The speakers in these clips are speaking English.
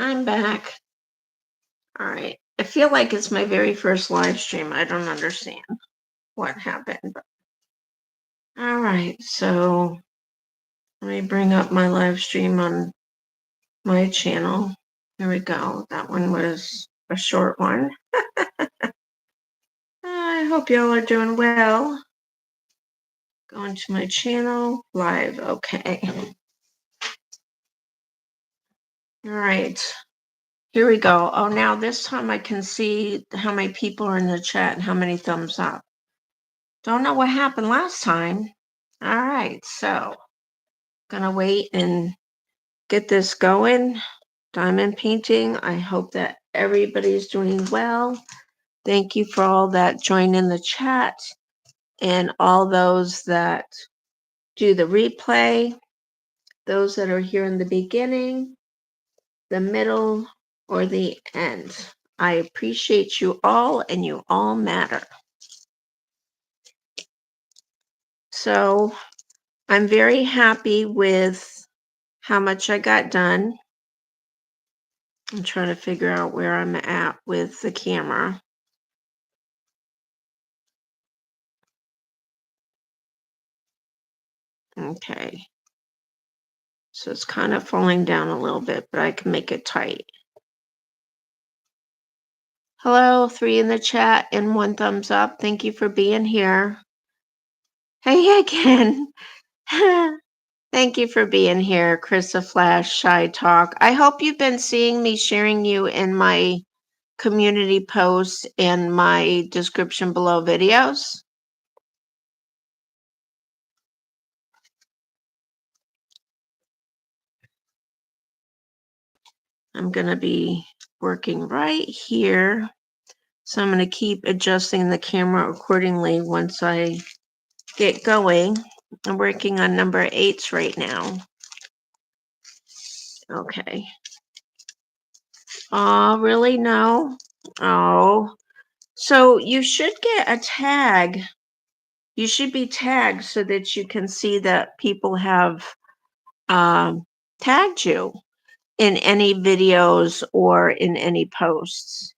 I'm back. All right. I feel like it's my very first live stream. I don't understand what happened. But... All right. So let me bring up my live stream on my channel. Here we go. That one was a short one. I hope y'all are doing well. Going to my channel live. Okay. All right. Here we go. Oh, now this time I can see how many people are in the chat and how many thumbs up. Don't know what happened last time. All right, so gonna wait and get this going. Diamond painting. I hope that everybody's doing well. Thank you for all that join in the chat and all those that do the replay, those that are here in the beginning, the middle, or the end. I appreciate you all, and you all matter. So I'm very happy with how much I got done. I'm trying to figure out where I'm at with the camera. Okay. So it's kind of falling down a little bit, but I can make it tight. Hello, 3 in the chat and 1 thumbs up. Thank you for being here. Hey again. Thank you for being here, Krista Flash, Shy Talk. I hope you've been seeing me sharing you in my community posts and my description below videos. I'm going to be working right here. So I'm going to keep adjusting the camera accordingly once I get going. I'm working on number 8 right now. Okay. Oh, really? No? Oh. So you should get a tag. You should be tagged so that you can see that people have tagged you in any videos or in any posts.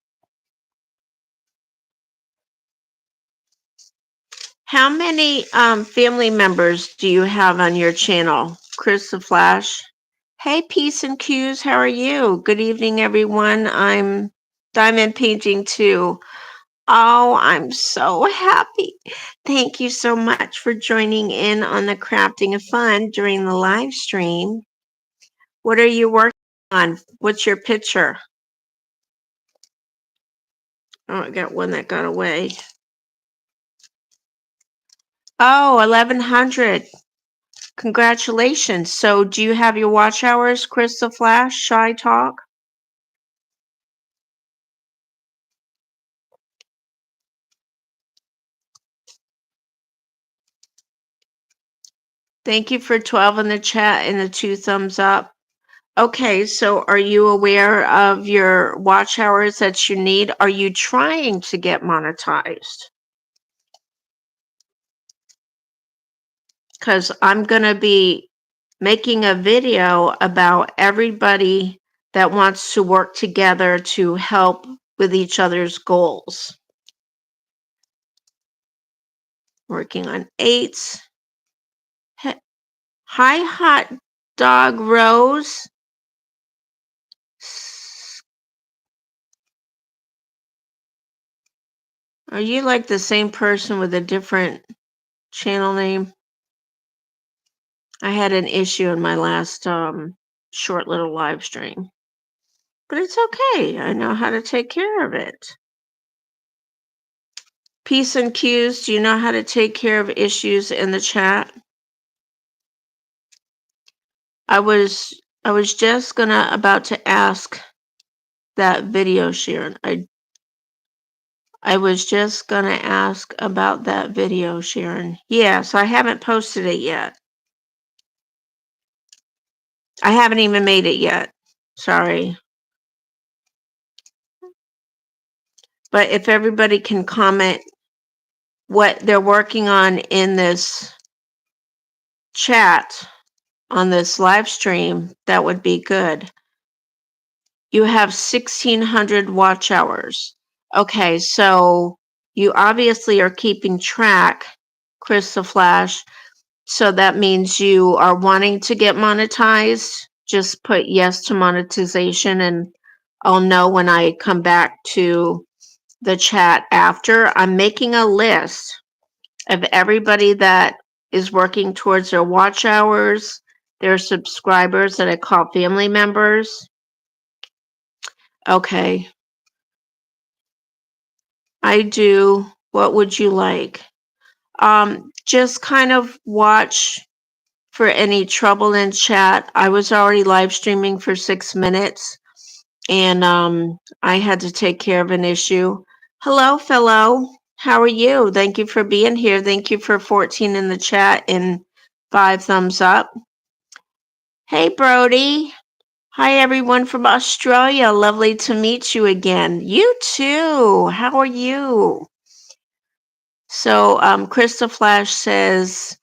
How many family members do you have on your channel, Chris the Flash? Hey, Peace and Cues, how are you? Good evening, everyone. I'm Diamond Painting too. Oh, I'm so happy. Thank you so much for joining in on the Crafting of Fun during the live stream. What are you working on? What's your picture? Oh, I got one that got away. Oh, 1100. Congratulations. So do you have your watch hours, Crystal Flash, Shy Talk? Thank you for 12 in the chat and the 2 thumbs up. Okay, so are you aware of your watch hours that you need? Are you trying to get monetized? Because I'm going to be making a video about everybody that wants to work together to help with each other's goals. Working on 8. Hi, Hot Dog Rose. Are you like the same person with a different channel name? I had an issue in my last short little live stream. But it's okay. I know how to take care of it. Peace and Cues, do you know how to take care of issues in the chat? I was just about to ask that video, Sharon. I was just gonna ask about that video, Sharon. Yes, I haven't posted it yet. I haven't even made it yet. Sorry. But if everybody can comment what they're working on in this chat on this live stream, that would be good. You have 1,600 watch hours. Okay, so you obviously are keeping track, Chris the Flash. So that means you are wanting to get monetized. Just put yes to monetization, and I'll know when I come back to the chat after. I'm making a list of everybody that is working towards their watch hours, their subscribers that I call family members. Okay. I do. What would you like? Just kind of watch for any trouble in chat. I was already live streaming for 6 minutes, and I had to take care of an issue. Hello, fellow. How are you? Thank you for being here. Thank you for 14 in the chat and 5 thumbs up. Hey, Brody. Hi, everyone from Australia. Lovely to meet you again. You too. How are you? So, Chris the Flash says,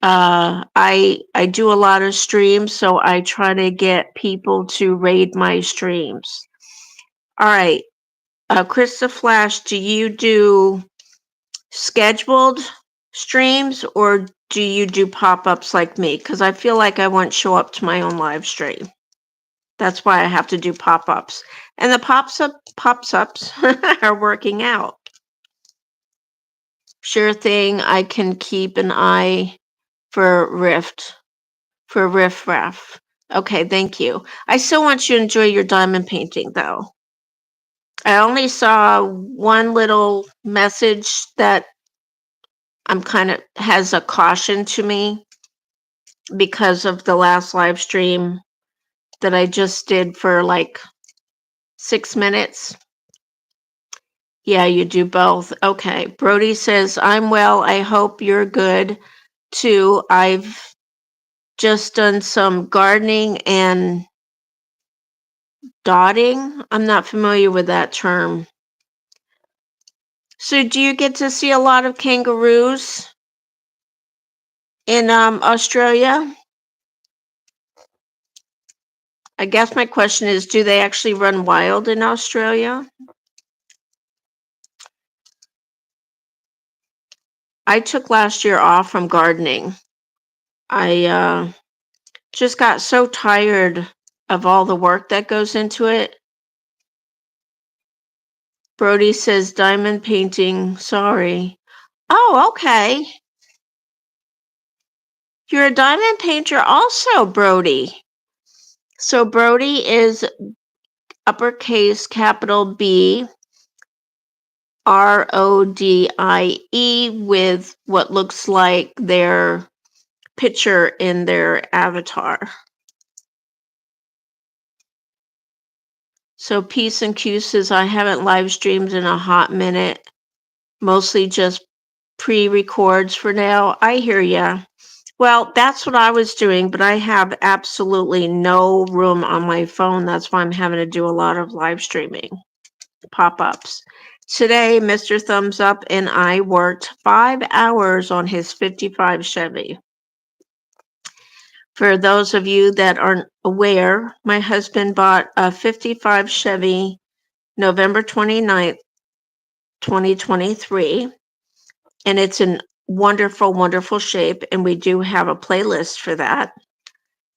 I do a lot of streams, so I try to get people to raid my streams. All right, Chris the Flash, do you do scheduled streams or do you do pop-ups like me? Because I feel like I won't show up to my own live stream. That's why I have to do pop-ups, and the pops-ups are working out. Sure thing. I can keep an eye for Riff Raff. Okay, thank you. I still want you to enjoy your diamond painting, though. I only saw one little message that I'm kind of has a caution to me because of the last live stream that I just did for like 6 minutes. Yeah, you do both. Okay. Brody says, I'm well. I hope you're good too. I've just done some gardening and dotting. I'm not familiar with that term. So do you get to see a lot of kangaroos in Australia? I guess my question is, do they actually run wild in Australia? I took last year off from gardening. I just got so tired of all the work that goes into it. Brody says diamond painting, sorry. Oh, okay. You're a diamond painter also, Brody. So Brody is uppercase capital B RODIE with what looks like their picture in their avatar. So Peace and Q says, I haven't live streamed in a hot minute, mostly just pre-records for now. I hear ya. Well, that's what I was doing, but I have absolutely no room on my phone. That's why I'm having to do a lot of live streaming pop-ups. Today, Mr. Thumbs Up and I worked 5 hours on his 55 Chevy. For those of you that aren't aware, my husband bought a 55 Chevy November 29th, 2023, and it's in wonderful, wonderful shape, and we do have a playlist for that.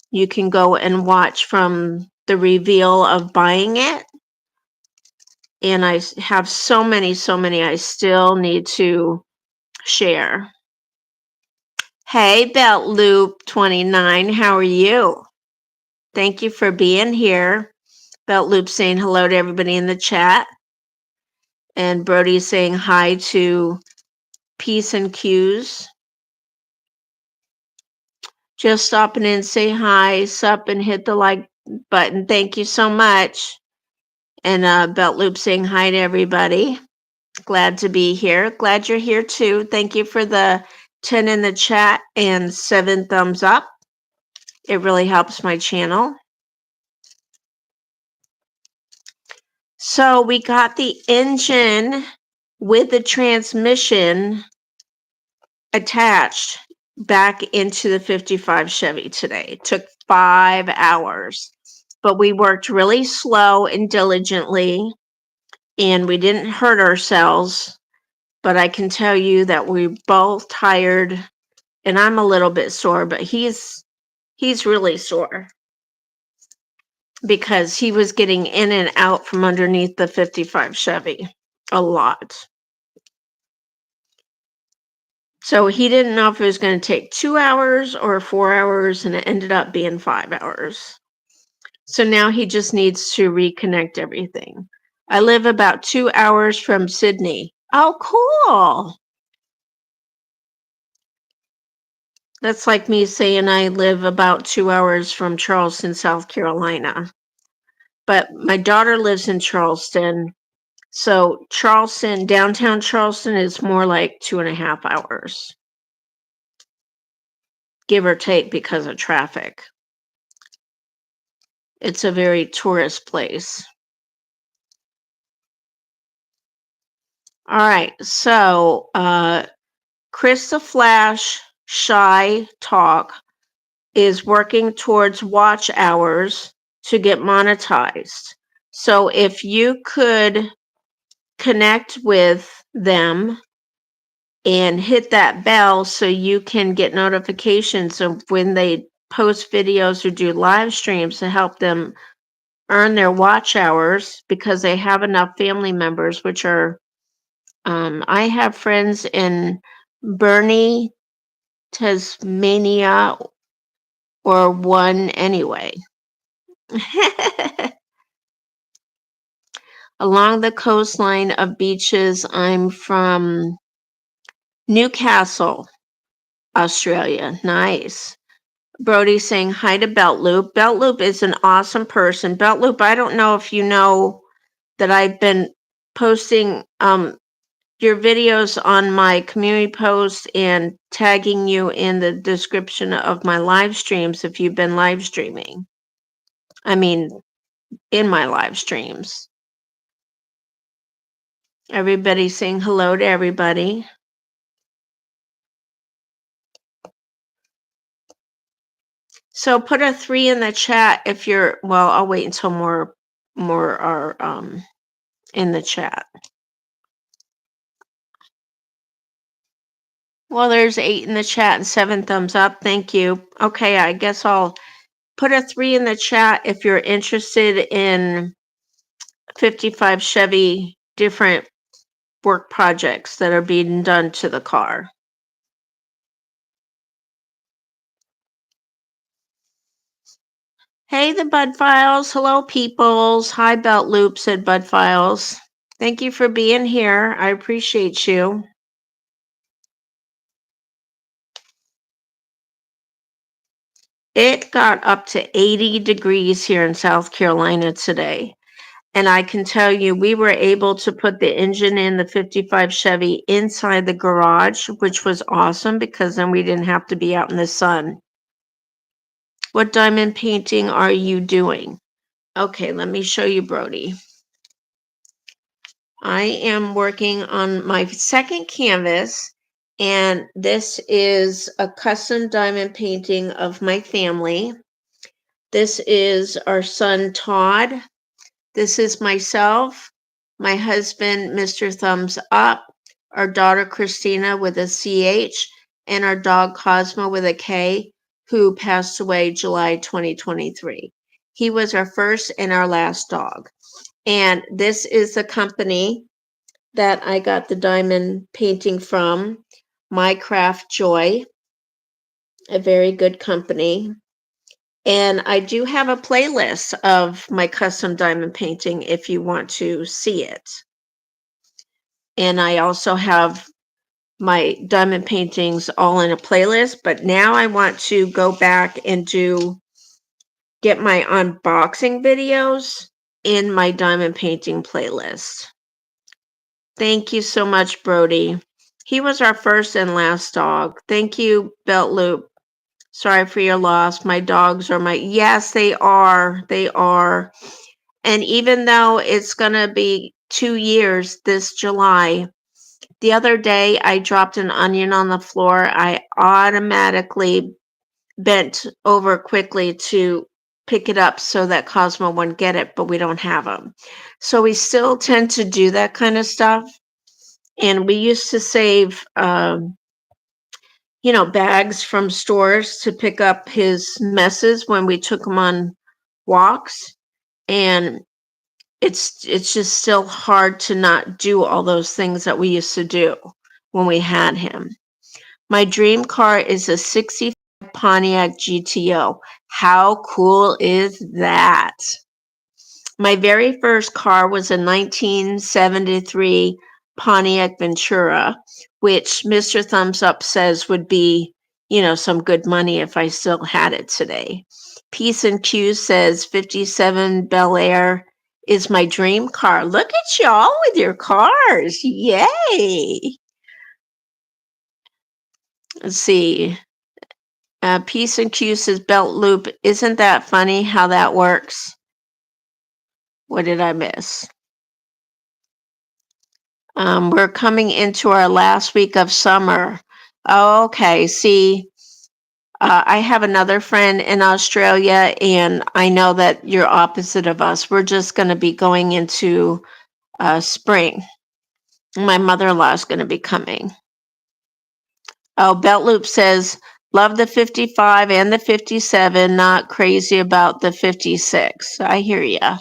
You can go and watch from the reveal of buying it. And I have so many I still need to share. Hey, Belt Loop 29, how are you? Thank you for being here. Belt Loop saying hello to everybody in the chat. And Brody saying hi to Peace and Q's. Just stopping in, say hi, sup, and hit the like button. Thank you so much. And Belt Loop saying hi to everybody. Glad to be here. Glad you're here too. Thank you for the 10 in the chat and 7 thumbs up. It really helps my channel. So we got the engine with the transmission attached back into the 55 Chevy today. It took 5 hours. but we worked really slow and diligently, and we didn't hurt ourselves. But I can tell you that we're both tired, and I'm a little bit sore, but he's really sore because he was getting in and out from underneath the 55 Chevy a lot. So he didn't know if it was going to take 2 hours or 4 hours, and it ended up being 5 hours. So now he just needs to reconnect everything. I live about 2 hours from Sydney. Oh, cool. That's like me saying I live about 2 hours from Charleston, South Carolina. But my daughter lives in Charleston. So Charleston, downtown Charleston is more like 2.5 hours, give or take, because of traffic. It's a very tourist place. All right, so Chris the Flash Shy Talk is working towards watch hours to get monetized. So if you could connect with them and hit that bell so you can get notifications of when they post videos or do live streams to help them earn their watch hours, because they have enough family members, which are I have friends in Burnie, Tasmania, or one anyway. Along the coastline of beaches, I'm from Newcastle, Australia. Nice. Brody saying hi to Beltloop. Beltloop is an awesome person. Beltloop, I don't know if you know that I've been posting your videos on my community posts and tagging you in the description of my live streams if you've been live streaming. I mean, in my live streams. Everybody's saying hello to everybody. So put a 3 in the chat if you're, well, I'll wait until more are in the chat. Well, there's 8 in the chat and 7 thumbs up. Thank you. Okay, I guess I'll put a 3 in the chat if you're interested in 55 Chevy different work projects that are being done to the car. Hey, the Bud Files. Hello, peoples. Hi, Belt Loop, said Bud Files. Thank you for being here. I appreciate you. It got up to 80 degrees here in South Carolina today. And I can tell you, we were able to put the engine in the 55 Chevy inside the garage, which was awesome because then we didn't have to be out in the sun. What diamond painting are you doing? Okay, let me show you, Brody. I am working on my second canvas, and this is a custom diamond painting of my family. This is our son, Todd. This is myself, my husband, Mr. Thumbs Up, our daughter, Christina, with a CH, and our dog, Cosmo, with a K, who passed away July 2023. He was our first and our last dog. And this is the company that I got the diamond painting from, My Craft Joy, a very good company. And I do have a playlist of my custom diamond painting if you want to see it. And I also have my diamond paintings all in a playlist, but now I want to go back and get my unboxing videos in my diamond painting playlist. Thank you so much, Brody. He was our first and last dog. Thank you, Belt Loop. Sorry for your loss. My dogs are yes, they are. They are. And even though it's going to be 2 years this July, the other day I dropped an onion on the floor. I automatically bent over quickly to pick it up so that Cosmo wouldn't get it, but we don't have them. So we still tend to do that kind of stuff. And we used to save, bags from stores to pick up his messes when we took him on walks. And it's just still hard to not do all those things that we used to do when we had him. My dream car is a 65 Pontiac GTO. How cool is that? My very first car was a 1973 Pontiac Ventura, which Mr. Thumbs Up says would be, some good money if I still had it today. Peace and Q says 57 Bel Air is my dream car. Look at y'all with your cars. Yay. Let's see. Peace and Q says belt loop. Isn't that funny how that works? What did I miss? We're coming into our last week of summer. Oh, okay. See, I have another friend in Australia, and I know that you're opposite of us. We're just going to be going into spring. My mother-in-law is going to be coming. Oh, Belt Loop says, love the 55 and the 57, not crazy about the 56. I hear ya.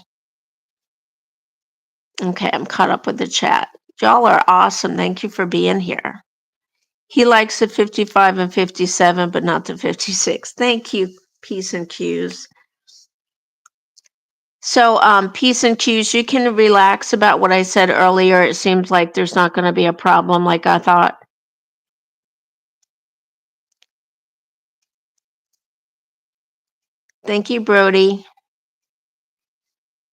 Okay, I'm caught up with the chat. Y'all are awesome. Thank you for being here. He likes the 55 and 57, but not the 56. Thank you, Peace and Q's. So, Peace and Q's, you can relax about what I said earlier. It seems like there's not going to be a problem like I thought. Thank you, Brody.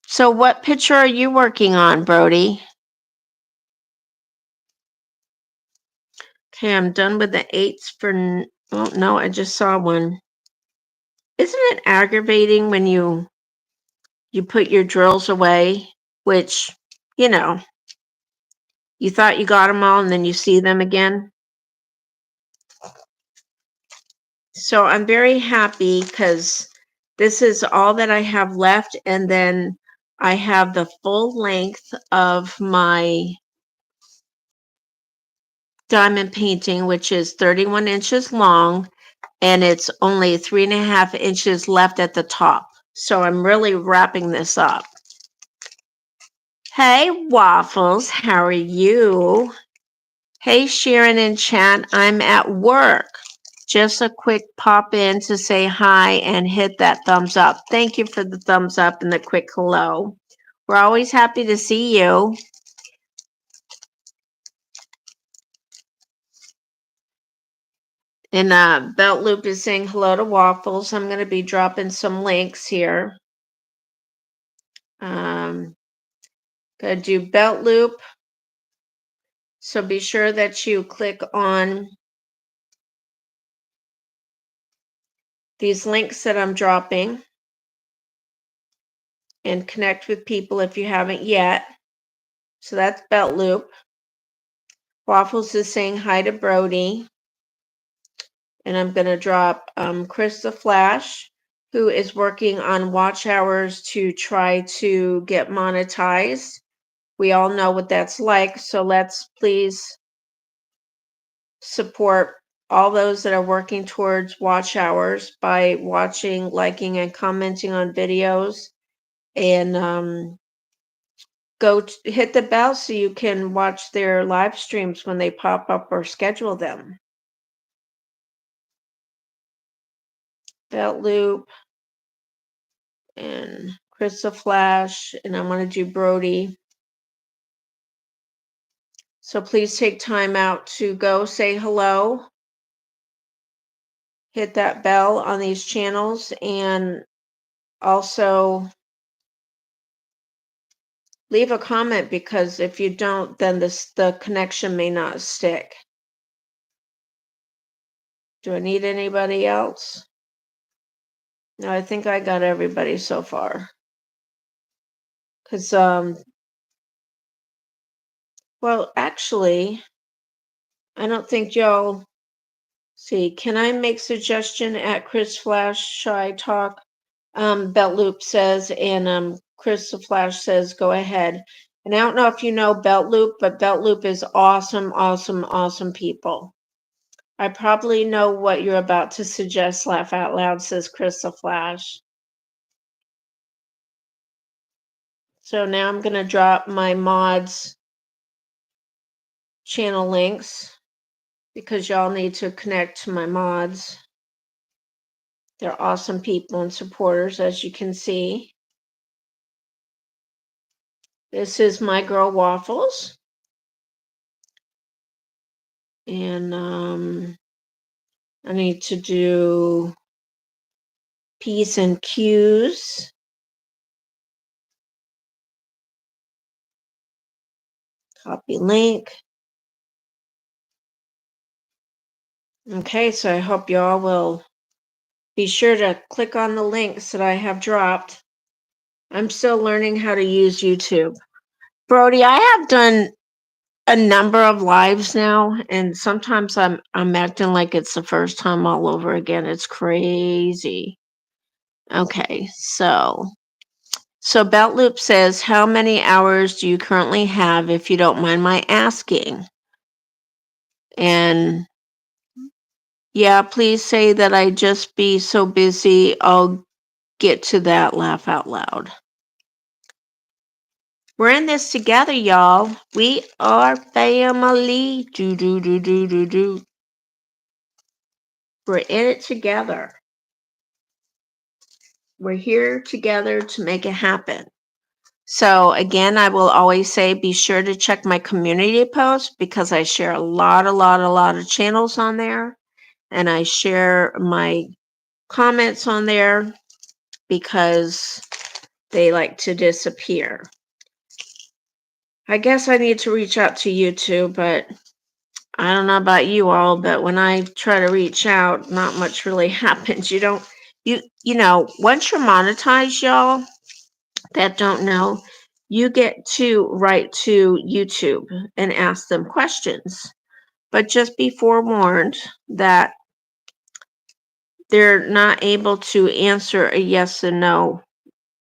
So what picture are you working on, Brody? Okay, I'm done with the 8s for... Oh, no, I just saw one. Isn't it aggravating when you put your drills away, which, you thought you got them all and then you see them again? So I'm very happy because this is all that I have left, and then I have the full length of my diamond painting, which is 31 inches long, and it's only 3.5 inches left at the top. So I'm really wrapping this up. Hey, Waffles, how are you? Hey, Sharon in chat, I'm at work. Just a quick pop in to say hi and hit that thumbs up. Thank you for the thumbs up and the quick hello. We're always happy to see you. And Belt Loop is saying hello to Waffles. I'm going to be dropping some links here. Going to do Belt Loop. So be sure that you click on these links that I'm dropping and connect with people if you haven't yet. So that's Belt Loop. Waffles is saying hi to Brody. And I'm going to drop Chris the Flash, who is working on watch hours to try to get monetized. We all know what that's like. So let's please support all those that are working towards watch hours by watching, liking, and commenting on videos. And hit the bell so you can watch their live streams when they pop up or schedule them. Belt Loop and Chris the Flash, and I'm going to do Brody. So please take time out to go say hello. Hit that bell on these channels, and also leave a comment, because if you don't, then the connection may not stick. Do I need anybody else? No, I think I got everybody so far. Because, well, actually, I don't think y'all... See, can I make suggestion at Chris Flash? Shall I talk? Belt Loop says, and Crystal Flash says, go ahead. And I don't know if you know Belt Loop, but Belt Loop is awesome, awesome, awesome people. I probably know what you're about to suggest. Laugh out loud, says Crystal Flash. So now I'm going to drop my mods channel links because y'all need to connect to my mods. They're awesome people and supporters, as you can see. This is My Girl Waffles. And I need to do P's and Q's. Copy link. Okay, so I hope y'all will be sure to click on the links that I have dropped. I'm still learning how to use YouTube. Brody, I have done a number of lives now, and sometimes I'm acting like it's the first time all over again. It's crazy. Okay, so Belt Loop says, how many hours do you currently have, if you don't mind my asking? And yeah, please say that I just be so busy. I'll get to that. Laugh out loud. We're in this together, y'all. We are family. Do. We're in it together. We're here together to make it happen. So again, I will always say, be sure to check my community posts because I share a lot of channels on there. And I share my comments on there because they like to disappear. I guess I need to reach out to YouTube, but I don't know about you all, but when I try to reach out, not much really happens. You know, once you're monetized, y'all that don't know, you get to write to YouTube and ask them questions. But just be forewarned that they're not able to answer a yes and no.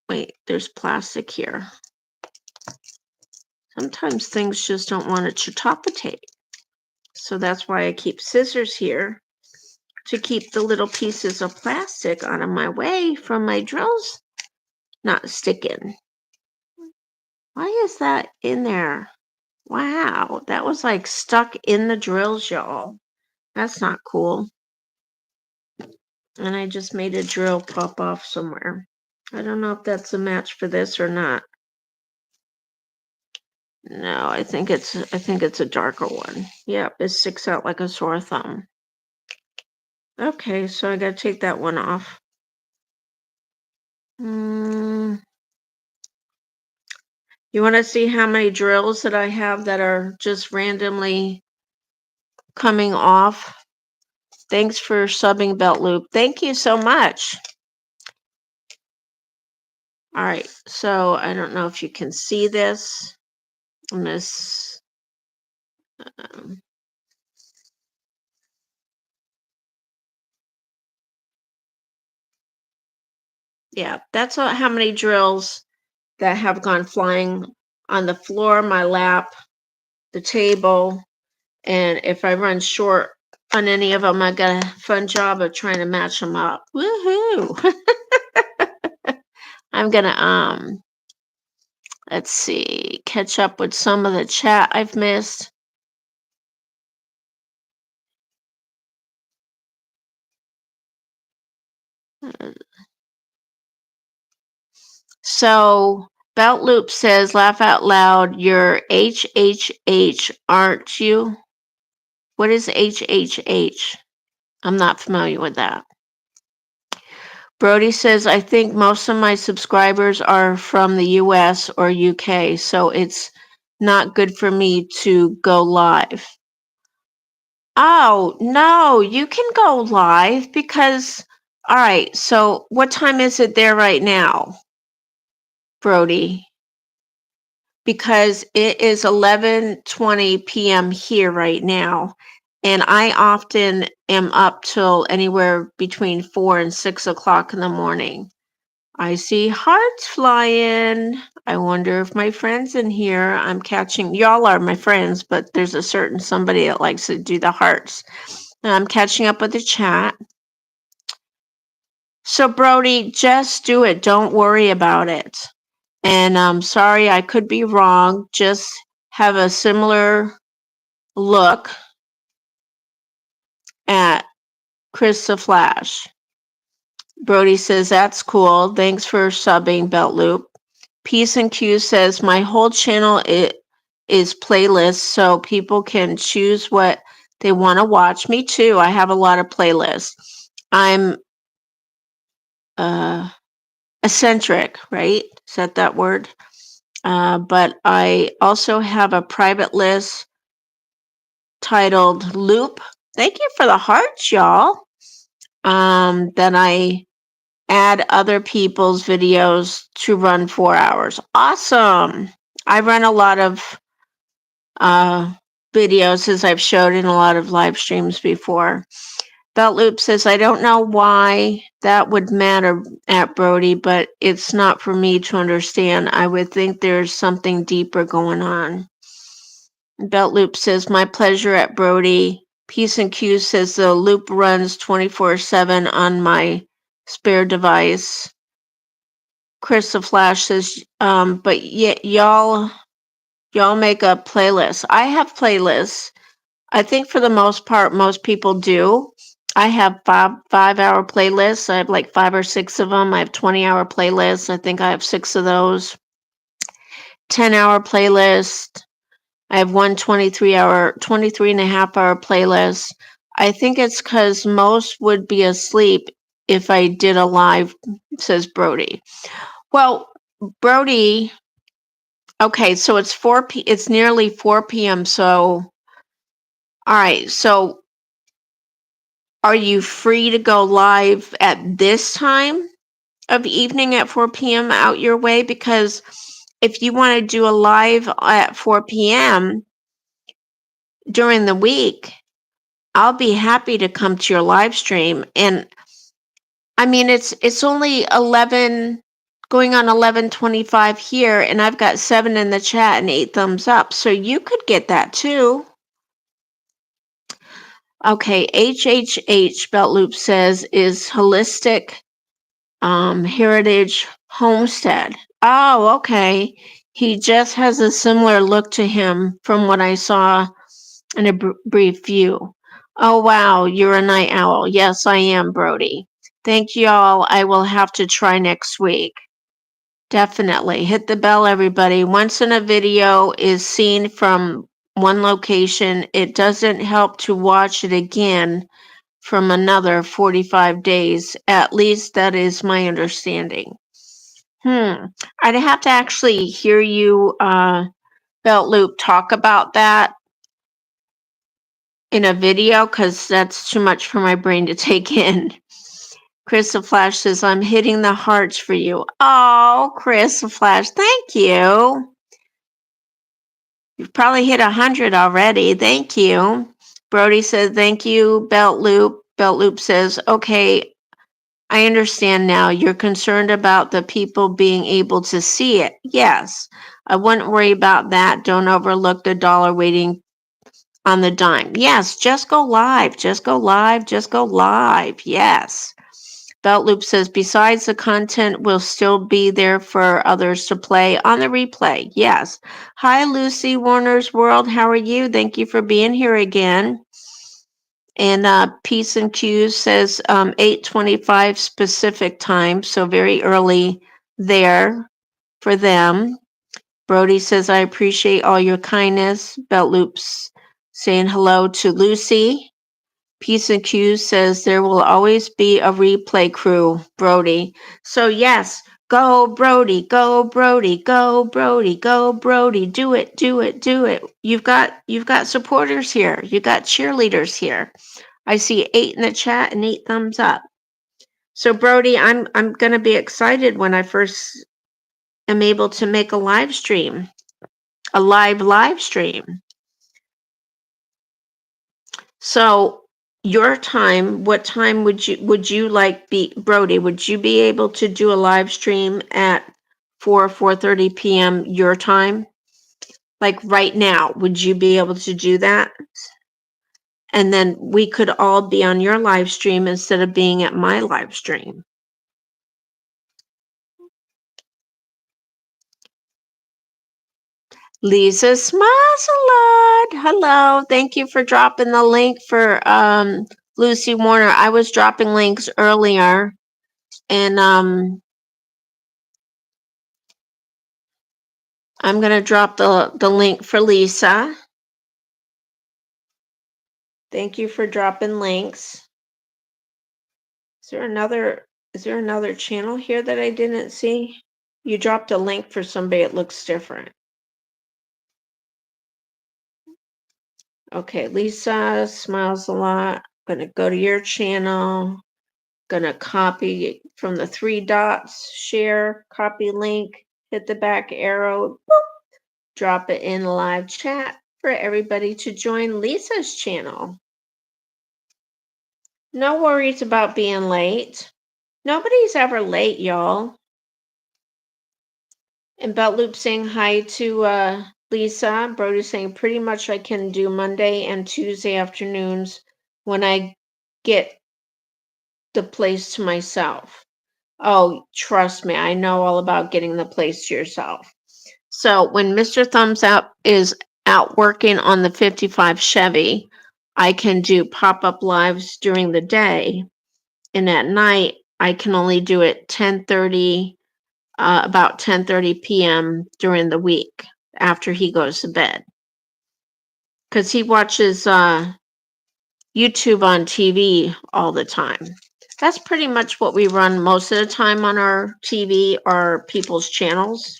Wait, there's plastic here. Sometimes things just don't want to chitopitate. So that's why I keep scissors here to keep the little pieces of plastic out of my way from my drills not sticking. Why is that in there? Wow, that was like stuck in the drills, y'all. That's not cool. And I just made a drill pop off somewhere. I don't know if that's a match for this or not. No, I think it's a darker one. Yep, it sticks out like a sore thumb. Okay, so I gotta take that one off. You want to see how many drills that I have that are just randomly coming off? Thanks for subbing, Belt Loop. Thank you so much. All right, so I don't know if you can see this. Yeah, that's how many drills that have gone flying on the floor, my lap, the table. And if I run short on any of them, I got a fun job of trying to match them up. Woohoo! I'm gonna let's see, catch up with some of the chat I've missed. So Belt Loop says, laugh out loud, you're HHH, aren't you? What is HHH? I'm not familiar with that. Brody says, I think most of my subscribers are from the US or UK, so it's not good for me to go live. Oh, no, you can go live because, all right, so what time is it there right now, Brody? Because it is 11:20 p.m. here right now, and I often am up till anywhere between 4 and 6 o'clock in the morning. I see hearts flying. I wonder if my friend's in here. I'm catching, y'all are my friends, but there's a certain somebody that likes to do the hearts. I'm catching up with the chat. So, Brody, just do it. Don't worry about it. And I'm sorry, I could be wrong. Just have a similar look at Chris the Flash. Brody says, that's cool. Thanks for subbing, Belt Loop. Peace and Q says, my whole channel is playlists, so people can choose what they want to watch. Me too. I have a lot of playlists. I'm eccentric, right? Is that word? But I also have a private list titled Loop. Thank you for the hearts, y'all. Then I add other people's videos to run 4 hours. Awesome. I run a lot of videos, as I've showed in a lot of live streams before. Belt Loop says, I don't know why that would matter at Brody, but it's not for me to understand. I would think there's something deeper going on. Belt Loop says, my pleasure at Brody. Peace and Q says, the loop runs 24/7 on my spare device. Chris the Flash says, but y'all make a playlist. I have playlists. I think for the most part, most people do. I have 5-hour playlists. I have like 5 or 6 of them. I have 20-hour playlists. I think I have 6 of those. 10-hour playlist. I have one 23 and a half hour playlist. I think it's because most would be asleep if I did a live, says Brody. Well, Brody, okay, so it's nearly 4 p.m. So, all right, so are you free to go live at this time of evening at 4 p.m. out your way? Because if you want to do a live at 4 p.m. during the week, I'll be happy to come to your live stream. And I mean, it's only 11 going on 11:25 here, and I've got 7 in the chat and 8 thumbs up. So you could get that too. Okay, HHH Belt Loop says is holistic heritage homestead. Oh, okay. He just has a similar look to him from what I saw in a brief view. Oh, wow, you're a night owl. Yes, I am, Brody. Thank you all. I will have to try next week. Definitely. Hit the bell, everybody. Once in a video is seen from one location, it doesn't help to watch it again from another 45 days. At least that is my understanding. I'd have to actually hear you, Belt Loop, talk about that in a video because that's too much for my brain to take in. Chris the Flash says, I'm hitting the hearts for you. Oh, Chris the Flash, thank you. You've probably hit 100 already. Thank you. Brody says, thank you, Belt Loop. Belt Loop says, okay, I understand now. You're concerned about the people being able to see it. Yes, I wouldn't worry about that. Don't overlook the dollar waiting on the dime. Yes, just go live. Just go live. Just go live. Yes. Belt Loop says, besides the content will still be there for others to play on the replay. Yes. Hi, Lucy Warner's World. How are you? Thank you for being here again. And Peace and Q says 8:25 Pacific time, so very early there for them. Brody says, I appreciate all your kindness. Belt Loops saying hello to Lucy. Peace and Q says there will always be a replay crew, Brody. So yes, go Brody, go Brody, go Brody, go Brody. Do it, do it, do it. You've got supporters here. You got cheerleaders here. I see 8 in the chat and 8 thumbs up. So Brody, I'm gonna be excited when I first am able to make a live stream, a live stream. So your time, what time would you like be Brody, would you be able to do a live stream at 4:30 p.m. your time? Like right now, would you be able to do that? And then we could all be on your live stream instead of being at my live stream. Lisa smiles a lot. Hello. Thank you for dropping the link for Lucy Warner. I was dropping links earlier, and I'm going to drop the link for Lisa. Thank you for dropping links. Is there another channel here that I didn't see? You dropped a link for somebody. It looks different. Okay, Lisa smiles a lot. Gonna go to your channel. Gonna copy from the three dots, share, copy link, hit the back arrow, boop, drop it in the live chat for everybody to join Lisa's channel. No worries about being late. Nobody's ever late, y'all. And Belt Loop saying hi to Lisa. Brody saying pretty much I can do Monday and Tuesday afternoons when I get the place to myself. Oh, trust me, I know all about getting the place to yourself. So when Mr. Thumbs Up is out working on the 55 Chevy, I can do pop-up lives during the day. And at night, I can only do it 10:30, about 10:30 p.m. during the week after he goes to bed. Because he watches YouTube on TV all the time. That's pretty much what we run most of the time on our TV or people's channels.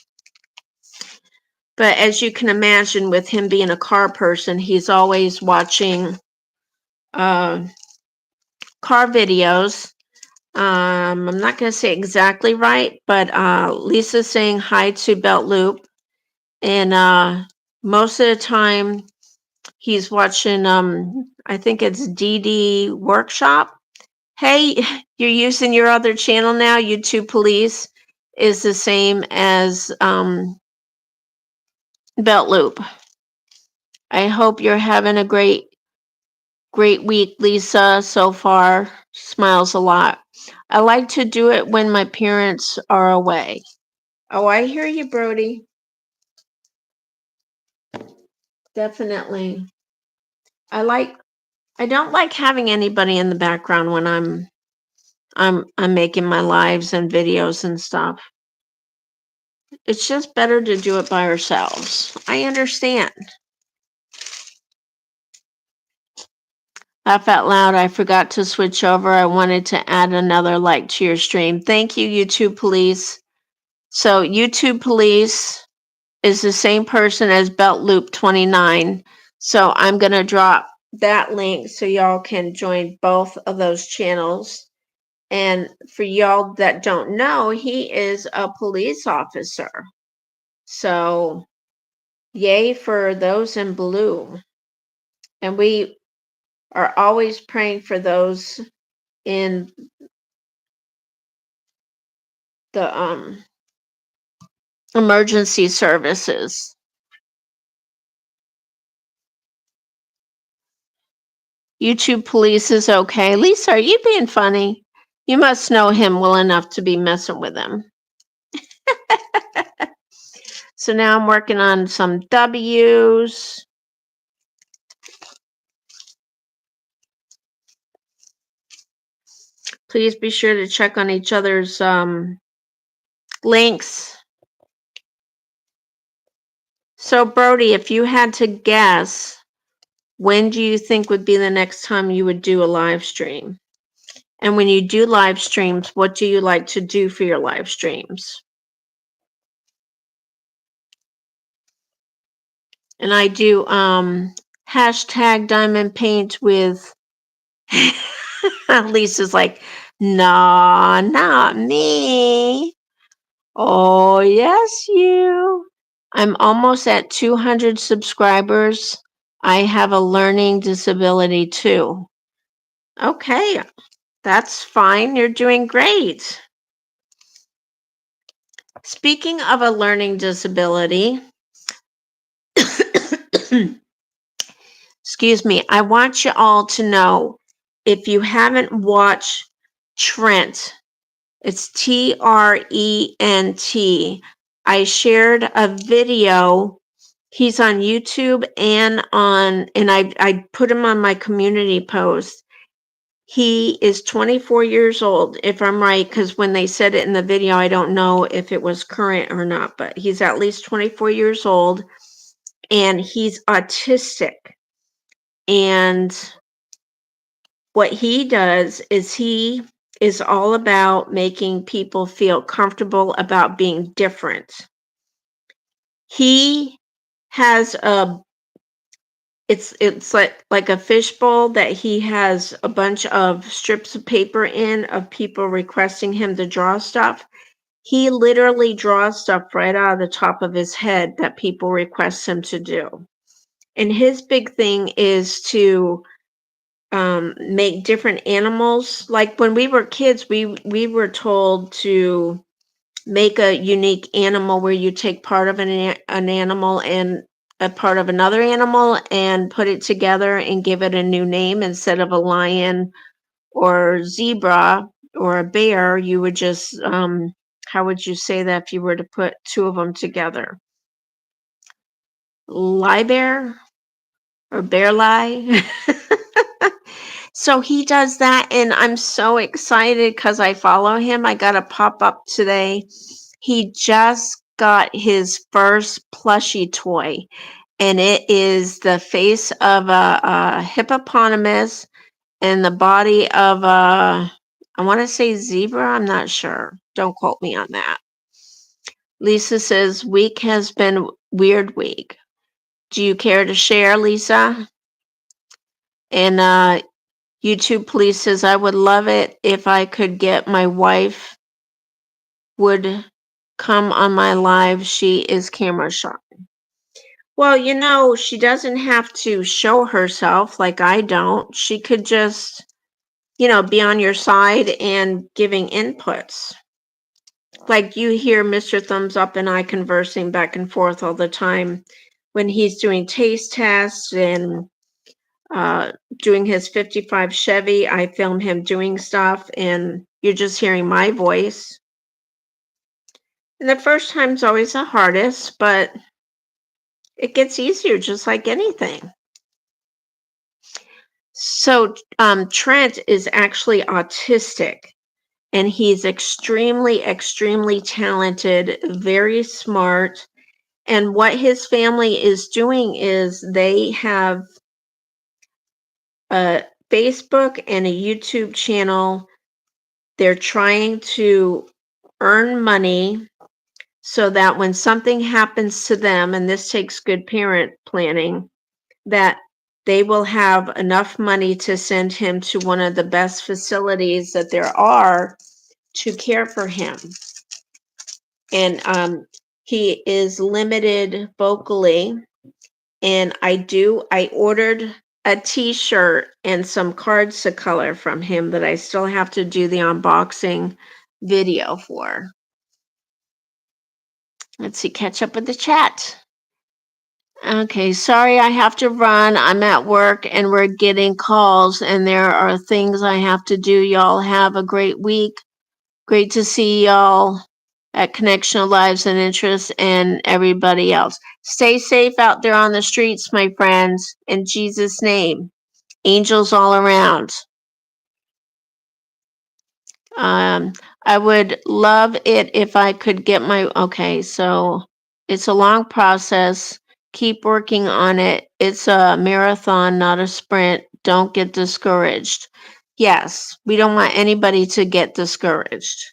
But as you can imagine, with him being a car person, he's always watching car videos. I'm not going to say exactly right, but Lisa's saying hi to Belt Loop. And most of the time, he's watching, I think it's DD Workshop. Hey, you're using your other channel now, YouTube Police, is the same as Belt Loop. I hope you're having a great week, Lisa, so far. Smiles a lot. I like to do it when my parents are away. Oh, I hear you, Brody. Definitely. I don't like having anybody in the background when I'm making my lives and videos and stuff. It's just better to do it by ourselves. I understand. Laugh out loud. I forgot to switch over. I wanted to add another like to your stream. Thank you, YouTube Police. So YouTube Police is the same person as Belt Loop 29. So I'm going to drop that link so y'all can join both of those channels. And for y'all that don't know, he is a police officer. So yay for those in blue. And we are always praying for those in the emergency services. YouTube Police is okay. Lisa, are you being funny? You must know him well enough to be messing with him. So now I'm working on some W's. Please be sure to check on each other's links. So Brody, if you had to guess, when do you think would be the next time you would do a live stream? And when you do live streams, what do you like to do for your live streams? And I do hashtag diamond paint with Lisa's like, nah, not me. Oh, yes, you. I'm almost at 200 subscribers. I have a learning disability too. Okay, that's fine. You're doing great. Speaking of a learning disability, excuse me, I want you all to know, if you haven't watched Trent, it's Trent. I shared a video. He's on YouTube and I put him on my community post. He is 24 years old, if I'm right, because when they said it in the video, I don't know if it was current or not, but he's at least 24 years old and he's autistic. And what he does is he is all about making people feel comfortable about being different. He has it's like a fishbowl that he has a bunch of strips of paper in of people requesting him to draw stuff. He literally draws stuff right out of the top of his head that people request him to do. And his big thing is to make different animals. Like when we were kids, we were told to make a unique animal where you take part of an animal and a part of another animal and put it together and give it a new name. Instead of a lion or zebra or a bear, you would just how would you say that if you were to put two of them together? Lie bear or bear lie? So he does that, and I'm so excited because I follow him. I got a pop up today. He just got his first plushie toy, and it is the face of a hippopotamus and the body of a, I want to say zebra. I'm not sure. Don't quote me on that. Lisa says, week has been weird week. Do you care to share, Lisa? And YouTube Police says, I would love it if I could get my wife would come on my live. She is camera shy. Well, she doesn't have to show herself like I don't. She could just, be on your side and giving inputs. Like you hear Mr. Thumbs Up and I conversing back and forth all the time when he's doing taste tests and doing his 55 Chevy. I film him doing stuff and you're just hearing my voice. And the first time's always the hardest, but it gets easier just like anything. So Trent is actually autistic and he's extremely, extremely talented, very smart. And what his family is doing is they have a Facebook and a YouTube channel. They're trying to earn money so that when something happens to them, and this takes good parent planning, that they will have enough money to send him to one of the best facilities that there are to care for him. And he is limited vocally. And I ordered a t-shirt and some cards to color from him that I still have to do the unboxing video for. Let's see, catch up with the chat. Okay, sorry I have to run. I'm at work and we're getting calls and there are things I have to do. Y'all have a great week. Great to see y'all at Connection of Lives and Interests and everybody else. Stay safe out there on the streets, my friends, in Jesus' name. Angels all around. I would love it if I could get okay, so it's a long process. Keep working on it. It's a marathon, not a sprint. Don't get discouraged. Yes, we don't want anybody to get discouraged.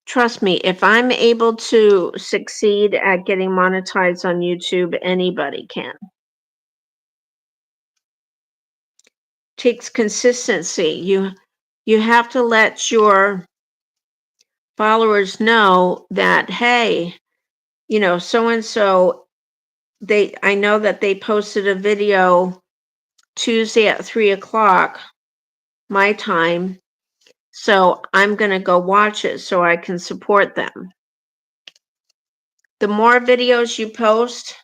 Trust me, if I'm able to succeed at getting monetized on YouTube, anybody can. Takes consistency. You have to let your followers know that, hey, so and so, I know that they posted a video Tuesday at 3 o'clock my time. So I'm going to go watch it so I can support them. The more videos you post,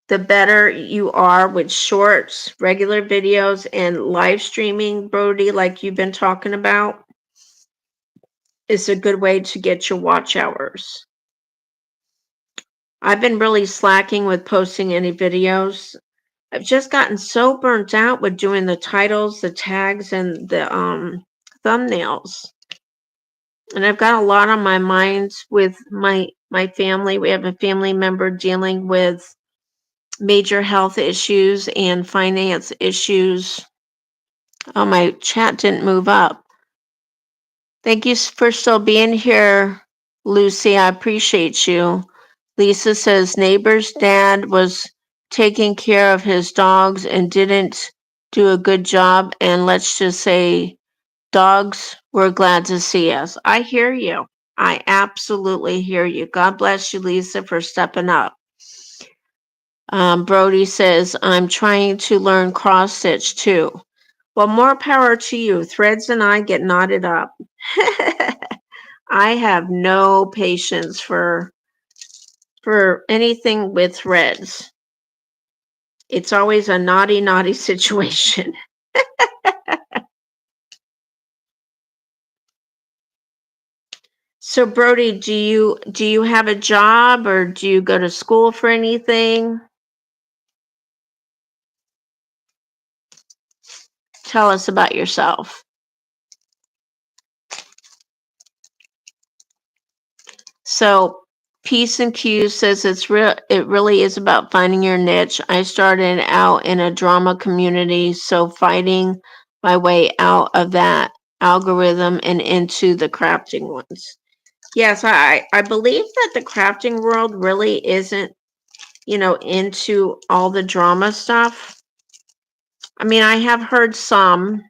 the better you are with shorts, regular videos, and live streaming, Brody, like you've been talking about. Is a good way to get your watch hours. I've been really slacking with posting any videos. I've just gotten so burnt out with doing the titles, the tags, and the thumbnails. And I've got a lot on my mind with my family. We have a family member dealing with major health issues and finance issues. Oh, my chat didn't move up. Thank you for still being here, Lucy. I appreciate you. Lisa says neighbor's dad was taking care of his dogs and didn't do a good job. And let's just say dogs were glad to see us. I hear you. I absolutely hear you. God bless you, Lisa, for stepping up. Brody says, I'm trying to learn cross stitch too. Well, more power to you. Threads and I get knotted up. I have no patience for anything with threads. It's always a naughty situation. So Brody, do you have a job or do you go to school for anything? Tell us about yourself. So Peace and Q says it really is about finding your niche. I started out in a drama community, so fighting my way out of that algorithm and into the crafting ones. Yes, I believe that the crafting world really isn't, into all the drama stuff. I mean, I have heard some,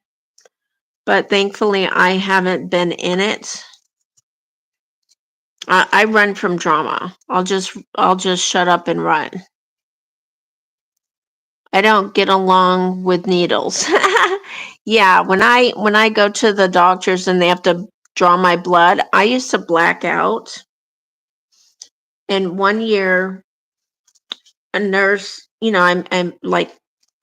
but thankfully I haven't been in it. I run from drama. I'll just shut up and run. I don't get along with needles. Yeah, when I go to the doctors and they have to draw my blood, I used to black out. And one year a nurse, I'm like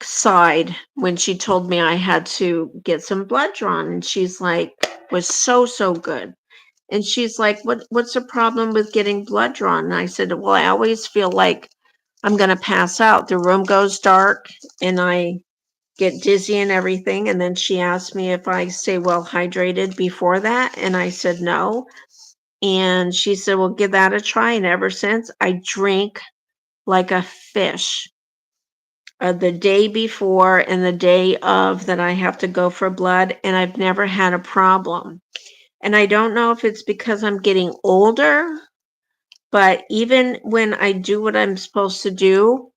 sighed when she told me I had to get some blood drawn, and she's like was so good. And she's like, what's the problem with getting blood drawn? And I said, well, I always feel like I'm going to pass out. The room goes dark and I get dizzy and everything. And then she asked me if I stay well hydrated before that. And I said, no. And she said, well, give that a try. And ever since, I drink like a fish. The day before and the day of that I have to go for blood, and I've never had a problem. And I don't know if it's because I'm getting older, but even when I do what I'm supposed to do,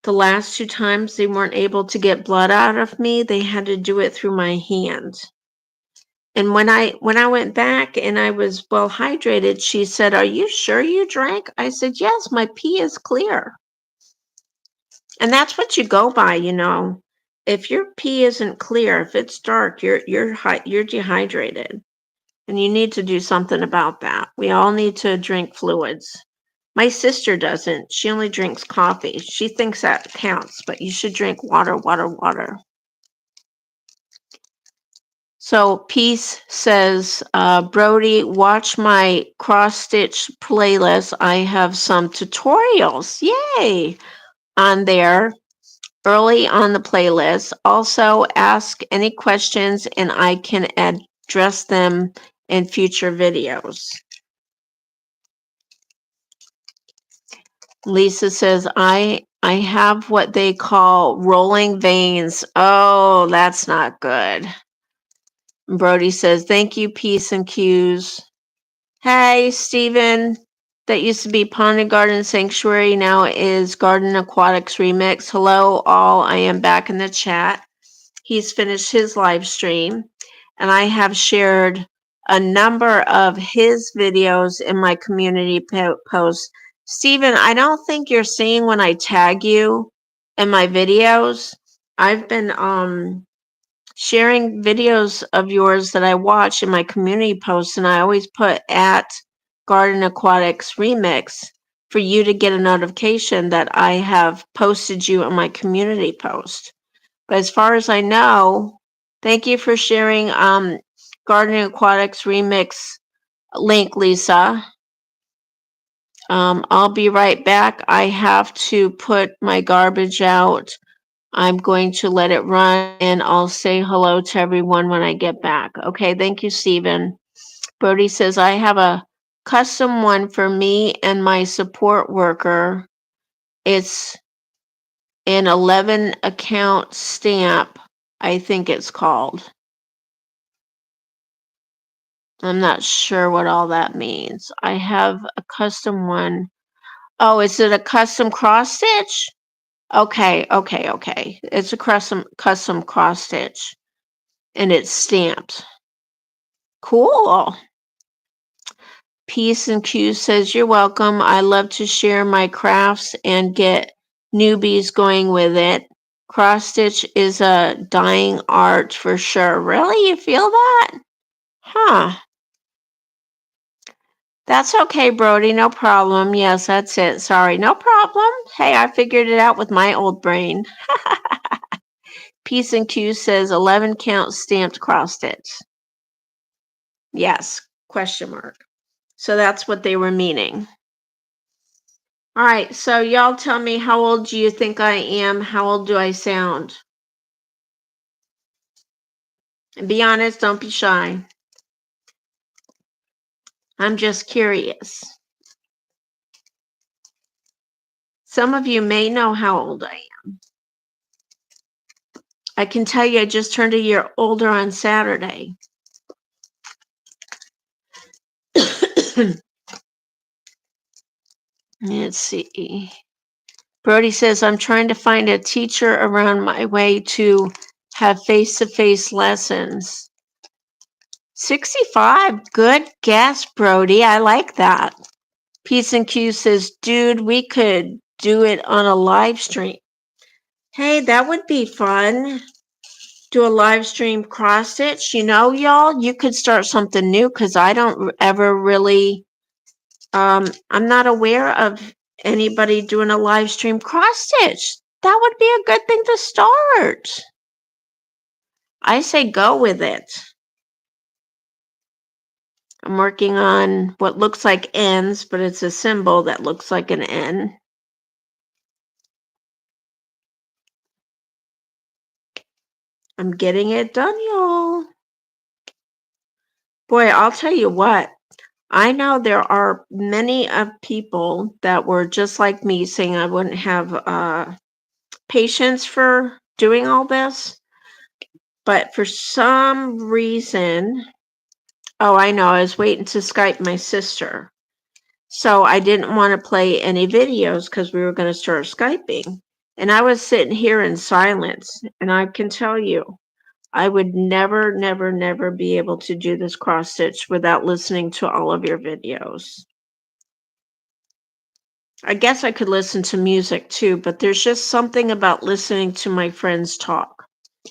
the last 2 times they weren't able to get blood out of me. They had to do it through my hand. And when I went back and I was well hydrated, she said, "Are you sure you drank?" I said, "Yes, my pee is clear." And that's what you go by, If your pee isn't clear, if it's dark, you're dehydrated. And you need to do something about that. We all need to drink fluids. My sister doesn't. She only drinks coffee. She thinks that counts, but you should drink water, water, water. So Peace says, Brody, watch my cross stitch playlist. I have some tutorials, yay, on there early on the playlist. Also ask any questions and I can address them in future videos. Lisa says, I have what they call rolling veins. Oh, that's not good. Brody says, thank you, Peace and Cues. Hey, Stephen. That used to be Pond and Garden Sanctuary, now is Garden Aquatics Remix. Hello, all. I am back in the chat. He's finished his live stream, and I have shared a number of his videos in my community posts. Stephen, I don't think you're seeing when I tag you in my videos. I've been sharing videos of yours that I watch in my community posts, and I always put at Garden Aquatics Remix for you to get a notification that I have posted you on my community post. But as far as I know, thank you for sharing Garden Aquatics Remix link, Lisa. I'll be right back. I have to put my garbage out. I'm going to let it run and I'll say hello to everyone when I get back. Okay, thank you, Stephen. Brody says, I have a custom one for me and my support worker. It's an 11 account stamp, I think it's called. I'm not sure what all that means. I have a custom one. Oh, is it a custom cross stitch? Okay. It's a custom cross stitch and it's stamped. Cool. Peace and Q says, you're welcome. I love to share my crafts and get newbies going with it. Cross stitch is a dying art for sure. Really? You feel that? Huh. That's okay, Brody. No problem. Yes, that's it. Sorry. No problem. Hey, I figured it out with my old brain. Peace and Q says 11 count stamped cross stitch. Yes, question mark. So that's what they were meaning. All right, so y'all tell me, how old do you think I am? How old do I sound? And be honest, don't be shy. I'm just curious. Some of you may know how old I am. I can tell you I just turned a year older on Saturday. Let's see. Brody says, I'm trying to find a teacher around my way to have face-to-face lessons. 65, good guess, Brody. I like that. Peace and Q says, dude, we could do it on a live stream. Hey, that would be fun. Do a live stream cross stitch. You know, y'all, you could start something new because I don't ever really, I'm not aware of anybody doing a live stream cross stitch. That would be a good thing to start. I say go with it. I'm working on what looks like N's, but it's a symbol that looks like an N. I'm getting it done, y'all. Boy, I'll tell you what. I know there are many of people that were just like me saying I wouldn't have patience for doing all this. But for some reason, oh, I know, I was waiting to Skype my sister. So I didn't want to play any videos because we were going to start Skyping. And I was sitting here in silence. And I can tell you, I would never be able to do this cross stitch without listening to all of your videos. I guess I could listen to music too, but there's just something about listening to my friends talk.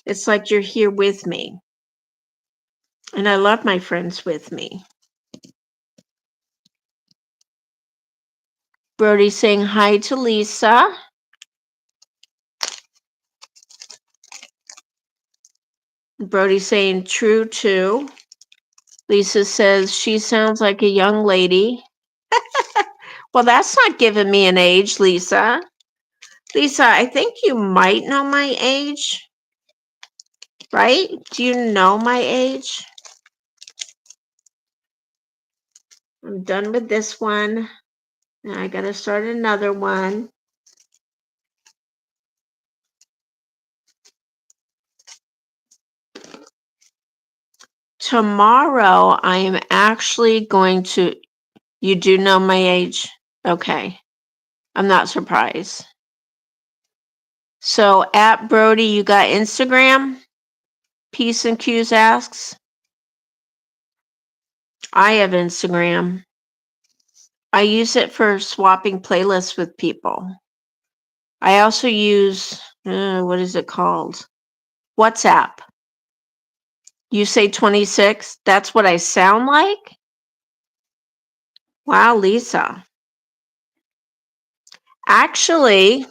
It's like you're here with me. And I love my friends with me. Brody saying hi to Lisa. Brody saying true too. Lisa says she sounds like a young lady. Well, that's not giving me an age, Lisa. Lisa, I think you might know my age. Right? Do you know my age? I'm done with this one. Now I gotta start another one. Tomorrow, I am actually going to. You do know my age? Okay. I'm not surprised. So, at Brody, you got Instagram? Peace and Q's asks. I have Instagram. I use it for swapping playlists with people. I also use, what is it called? WhatsApp. You say 26? That's what I sound like? Wow, Lisa. Actually,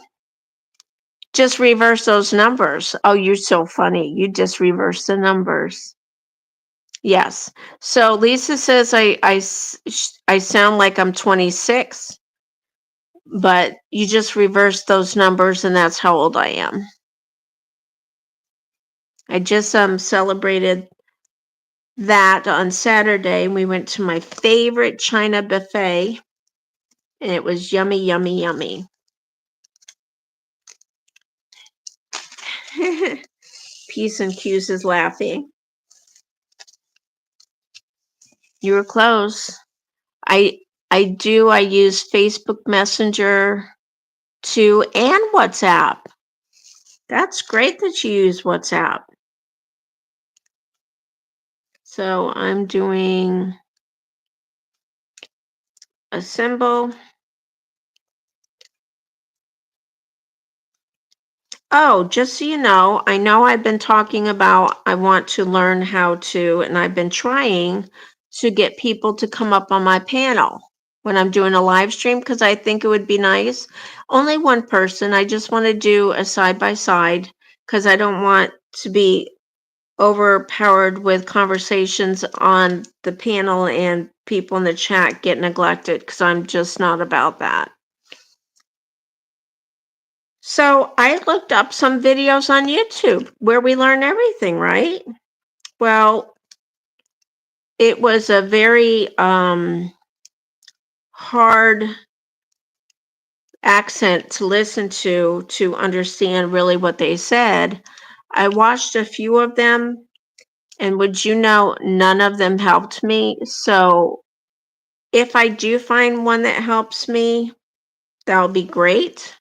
just reverse those numbers. Oh, you're so funny. You just reverse the numbers. Yes. So Lisa says I sound like I'm 26, but you just reverse those numbers and that's how old I am. I just celebrated that on Saturday. We went to my favorite China buffet and it was yummy, yummy, yummy. Peace and Q's is laughing. You were close. I I use Facebook Messenger too and WhatsApp. That's great that you use WhatsApp. So I'm doing a symbol. Oh, just so you know I've been talking about I want to learn how to, and I've been trying to get people to come up on my panel when I'm doing a live stream because I think it would be nice. Only one person. I just want to do a side by side because I don't want to be overpowered with conversations on the panel and people in the chat get neglected because I'm just not about that. So I looked up some videos on YouTube where we learn everything, right? Well, it was a very hard accent to listen to understand really what they said. I watched a few of them, and would you know, none of them helped me. So if I do find one that helps me, that'll be great.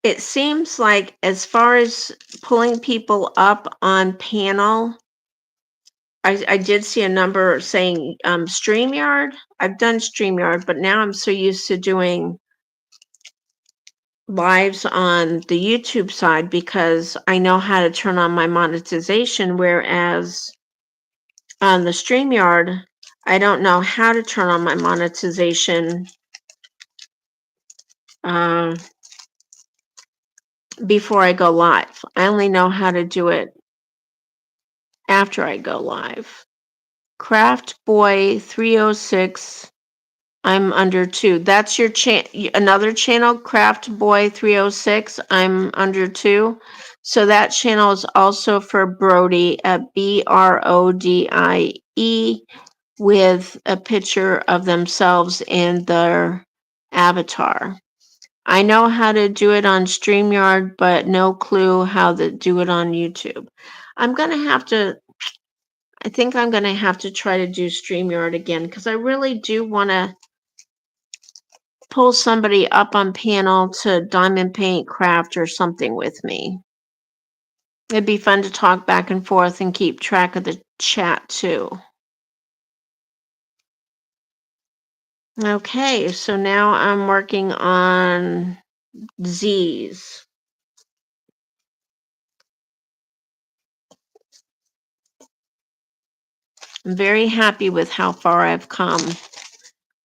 It seems like as far as pulling people up on panel, I did see a number saying StreamYard. I've done StreamYard, but now I'm so used to doing lives on the YouTube side because I know how to turn on my monetization, whereas on the StreamYard, I don't know how to turn on my monetization before I go live. I only know how to do it after I go live. Craft Boy 306. I'm under 2. That's your another channel, Craft Boy 306. I'm under 2. So that channel is also for Brody at BRODIE with a picture of themselves and their avatar. I know how to do it on StreamYard, but no clue how to do it on YouTube. I think I'm going to have to try to do StreamYard again because I really do want to pull somebody up on panel to diamond paint, craft, or something with me. It'd be fun to talk back and forth and keep track of the chat too. Okay, so now I'm working on Z's. I'm very happy with how far I've come.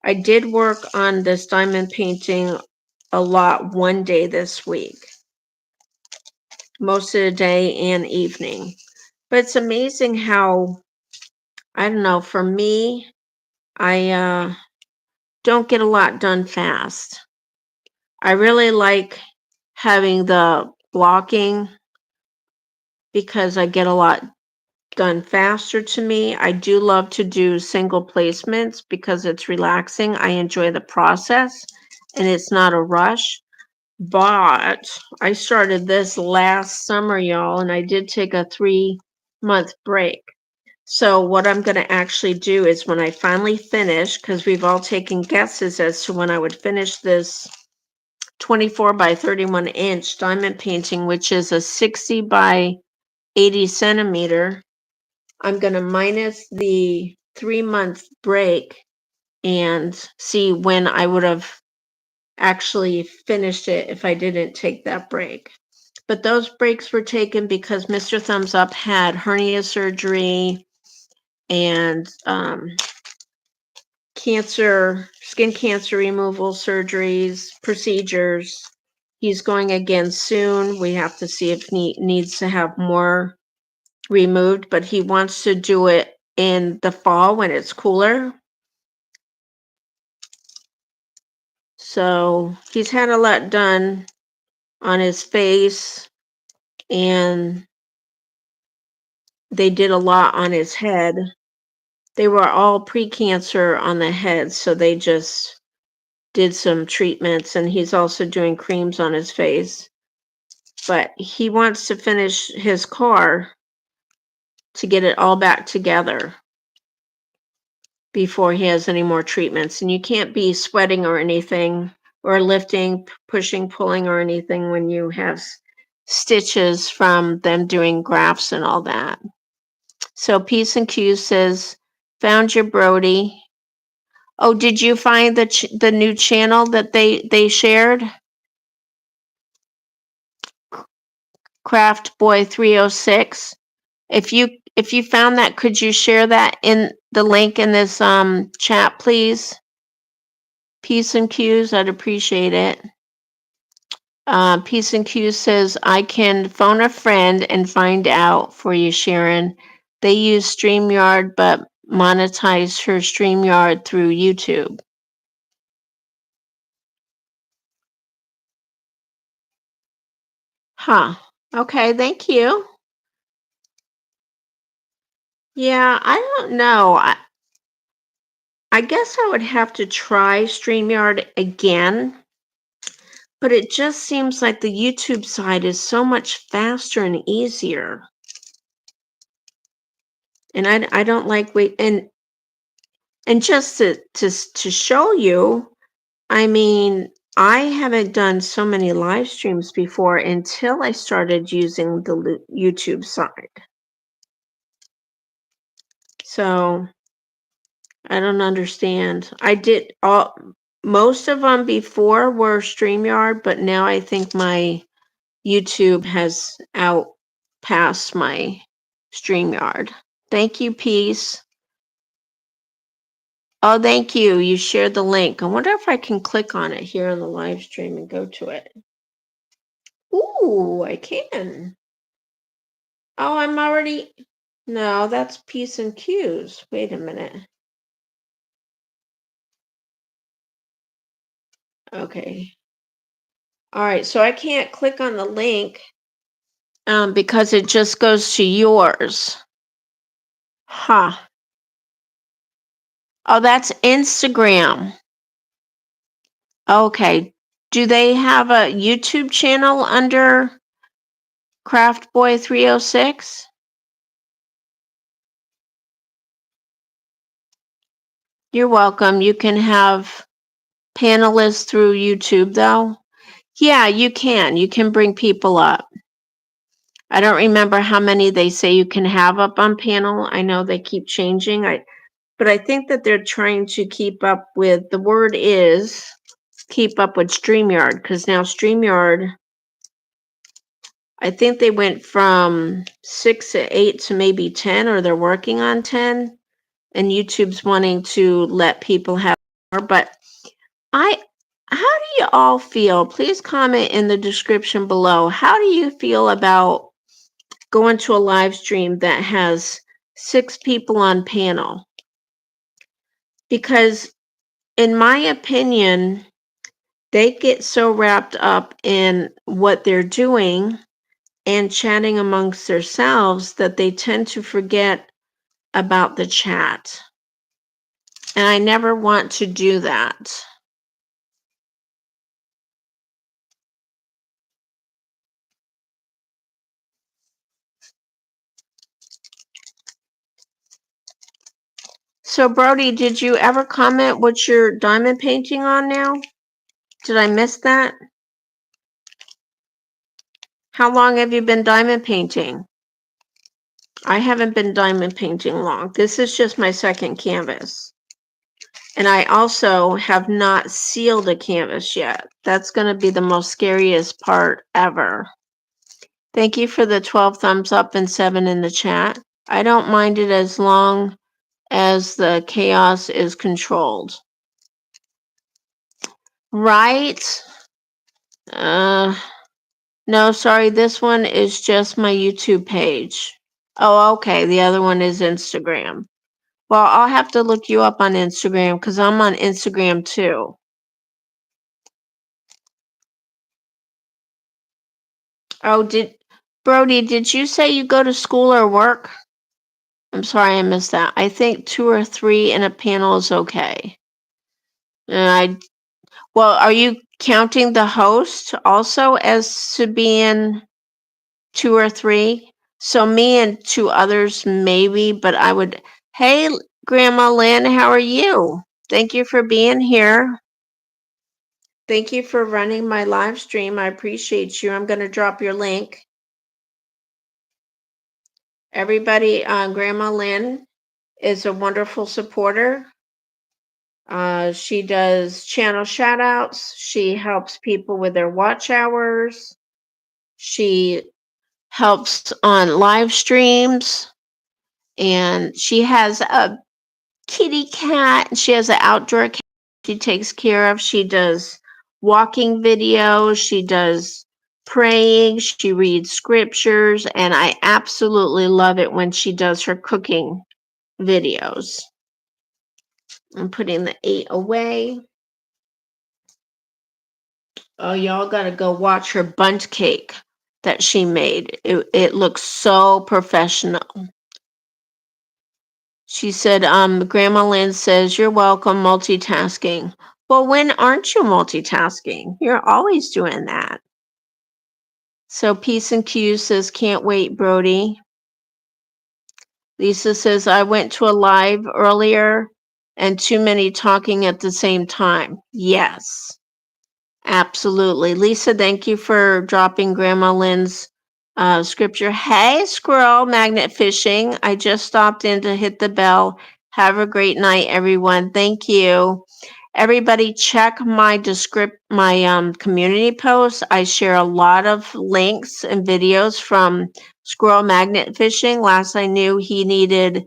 I did work on this diamond painting a lot one day this week. Most of the day and evening. But it's amazing how, I don't know, for me, I don't get a lot done fast. I really like having the blocking because I get a lot done faster to me. I do love to do single placements because it's relaxing. I enjoy the process and it's not a rush. But I started this last summer, y'all, and I did take a 3-month break. So what I'm going to actually do is when I finally finish, because we've all taken guesses as to when I would finish this 24 by 31 inch diamond painting, which is a 60 by 80 centimeter, I'm going to minus the 3-month break and see when I would have actually finished it if I didn't take that break. But those breaks were taken because Mr. Thumbs Up had hernia surgery and skin cancer removal surgeries, procedures. He's going again soon. We have to see if he needs to have more removed, but he wants to do it in the fall when it's cooler. So he's had a lot done on his face, and they did a lot on his head. They were all pre-cancer on the head, so they just did some treatments, and he's also doing creams on his face. But he wants to finish his car to get it all back together before he has any more treatments. And you can't be sweating or anything, or lifting, pushing, pulling, or anything when you have stitches from them doing grafts and all that. So Peace and Q says, found your Brody. Oh, did you find the new channel that they shared? Craft Boy 306. If you found that, could you share that in the link in this chat, please? Peace and Q's, I'd appreciate it. Peace and Q says, I can phone a friend and find out for you, Sharon. They use StreamYard, but monetize her StreamYard through YouTube. Huh. Okay, thank you. Yeah, I don't know. I guess I would have to try StreamYard again, but it just seems like the YouTube side is so much faster and easier. And I don't like and just to show you, I mean, I haven't done so many live streams before until I started using the YouTube side. So I don't understand. I did most of them before were StreamYard, but now I think my YouTube has outpassed my StreamYard. Thank you, Peace. Oh, thank you. You shared the link. I wonder if I can click on it here on the live stream and go to it. Ooh, I can. Oh, I'm already. No, that's Peace and Q's. Wait a minute. Okay. All right, so I can't click on the link because it just goes to yours. Huh. Oh, that's Instagram. Okay. Do they have a YouTube channel under Craft Boy 306? You're welcome. You can have panelists through YouTube, though. Yeah, you can. You can bring people up. I don't remember how many they say you can have up on panel. I know they keep changing. But I think that they're trying to keep up with, the word is keep up with StreamYard, because now StreamYard, I think they went from 6 to 8 to maybe 10, or they're working on 10, and YouTube's wanting to let people have more. But how do you all feel? Please comment in the description below. How do you feel about going to a live stream that has 6 people on panel? Because in my opinion, they get so wrapped up in what they're doing and chatting amongst themselves that they tend to forget about the chat. And I never want to do that. So Brody, did you ever comment what you're diamond painting on now? Did I miss that? How long have you been diamond painting? I haven't been diamond painting long. This is just my second canvas. And I also have not sealed a canvas yet. That's going to be the most scariest part ever. Thank you for the 12 thumbs up and 7 in the chat. I don't mind it as long as the chaos is controlled. Right? No, sorry, this one is just my YouTube page. Oh, okay, the other one is Instagram. Well, I'll have to look you up on Instagram because I'm on Instagram too. Oh, Brody, did you say you go to school or work? I'm sorry I missed that. I think 2 or 3 in a panel is okay. Well, are you counting the host also as to being 2 or 3? So me and 2 others maybe, but I would. Hey, Grandma Lynn, how are you? Thank you for being here. Thank you for running my live stream. I appreciate you. I'm going to drop your link. Everybody, Grandma Lynn is a wonderful supporter. She does channel shout outs. She helps people with their watch hours. She helps on live streams. And she has a kitty cat. She has an outdoor cat she takes care of. She does walking videos. She does praying. She reads scriptures. And I absolutely love it when she does her cooking videos. I'm putting the 8 away. Oh, y'all got to go watch her bundt cake that she made. It looks so professional. She said, Grandma Lynn says, you're welcome, multitasking. Well, when aren't you multitasking? You're always doing that. So Peace and Q says, can't wait, Brody. Lisa says, I went to a live earlier and too many talking at the same time. Yes, absolutely. Lisa, thank you for dropping Grandma Lynn's scripture. Hey, Squirrel Magnet Fishing. I just stopped in to hit the bell. Have a great night, everyone. Thank you. Everybody check my community posts. I share a lot of links and videos from Squirrel Magnet Fishing. Last I knew, he needed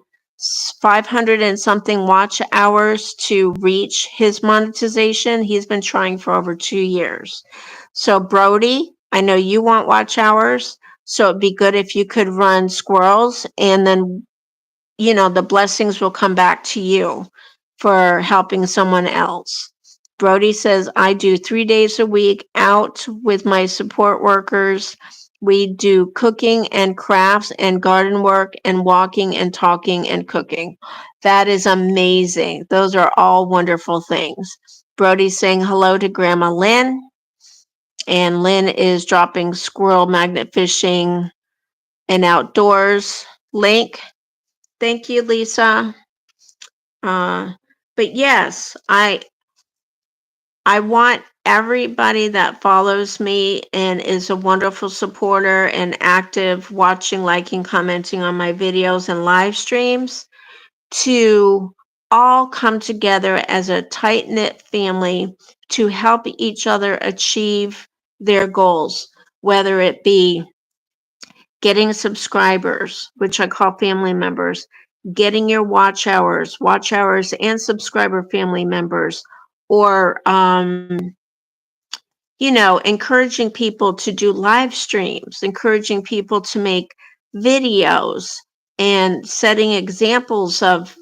500 and something watch hours to reach his monetization. He's been trying for over 2 years. So Brody, I know you want watch hours, so it'd be good if you could run squirrels, and then the blessings will come back to you for helping someone else. Brody says, I do 3 days a week out with my support workers. We do cooking and crafts and garden work and walking and talking and cooking. That is amazing. Those are all wonderful things. Brody's saying hello to Grandma Lynn. And Lynn is dropping Squirrel Magnet Fishing and Outdoors link. Thank you, Lisa. But yes, I want everybody that follows me and is a wonderful supporter and active watching, liking, commenting on my videos and live streams to all come together as a tight-knit family to help each other achieve their goals, whether it be getting subscribers, which I call family members, getting your watch hours and subscriber family members, or encouraging people to do live streams, encouraging people to make videos and setting examples of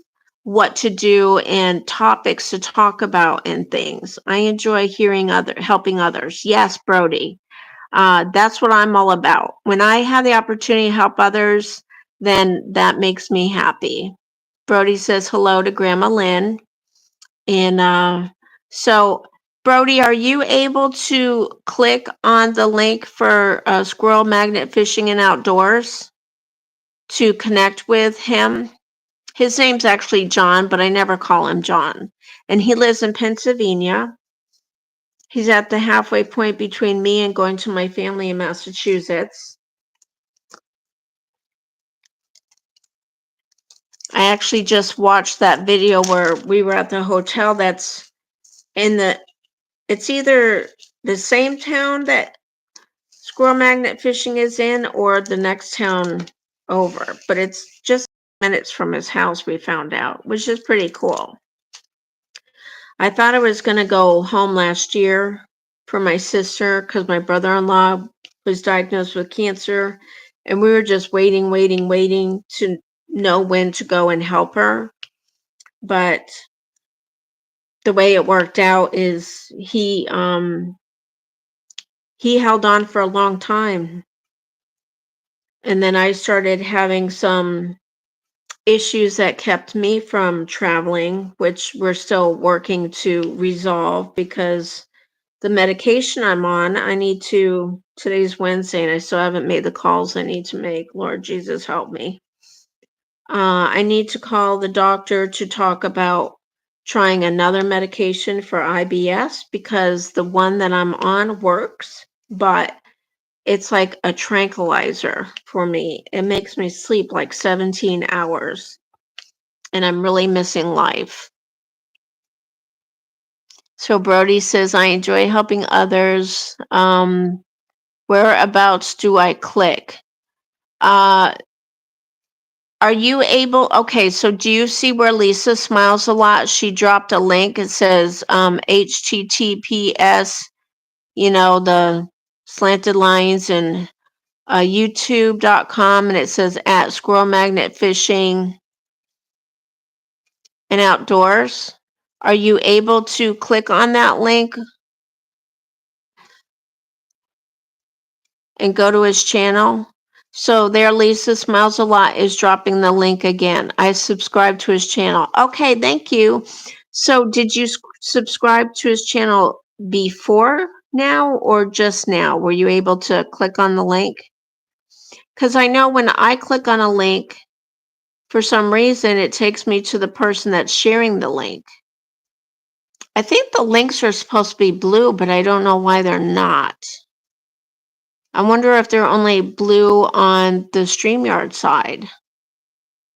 what to do and topics to talk about and things. I enjoy helping others. Yes, Brody. That's what I'm all about. When I have the opportunity to help others, then that makes me happy. Brody says hello to Grandma Lynn. And so, Brody, are you able to click on the link for Squirrel Magnet Fishing and Outdoors to connect with him? His name's actually John, but I never call him John. And he lives in Pennsylvania. He's at the halfway point between me and going to my family in Massachusetts. I actually just watched that video where we were at the hotel that's in it's either the same town that Squirrel Magnet Fishing is in or the next town over. But it's just minutes from his house, we found out, which is pretty cool. I thought I was going to go home last year for my sister because my brother-in-law was diagnosed with cancer, and we were just waiting to know when to go and help her. But the way it worked out is he held on for a long time, and then I started having some issues that kept me from traveling, which we're still working to resolve because the medication I'm on, today's Wednesday and I still haven't made the calls I need to make. Lord Jesus, help me. I need to call the doctor to talk about trying another medication for IBS because the one that I'm on works, but it's like a tranquilizer for me. It makes me sleep like 17 hours, and I'm really missing life. So Brody says, I enjoy helping others. Whereabouts do I click? Are you able? Okay, so do you see where Lisa smiles a lot? She dropped a link. It says HTTPS, the slanted lines, and youtube.com, and it says at Squirrel Magnet Fishing and Outdoors. Are you able to click on that link and go to his channel? So there, Lisa Smiles a Lot is dropping the link again. I subscribe to his channel. Okay, thank you. So did you subscribe to his channel before now or just now? Were you able to click on the link? Because I know when I click on a link, for some reason, it takes me to the person that's sharing the link. I think the links are supposed to be blue, but I don't know why they're not. I wonder if they're only blue on the StreamYard side.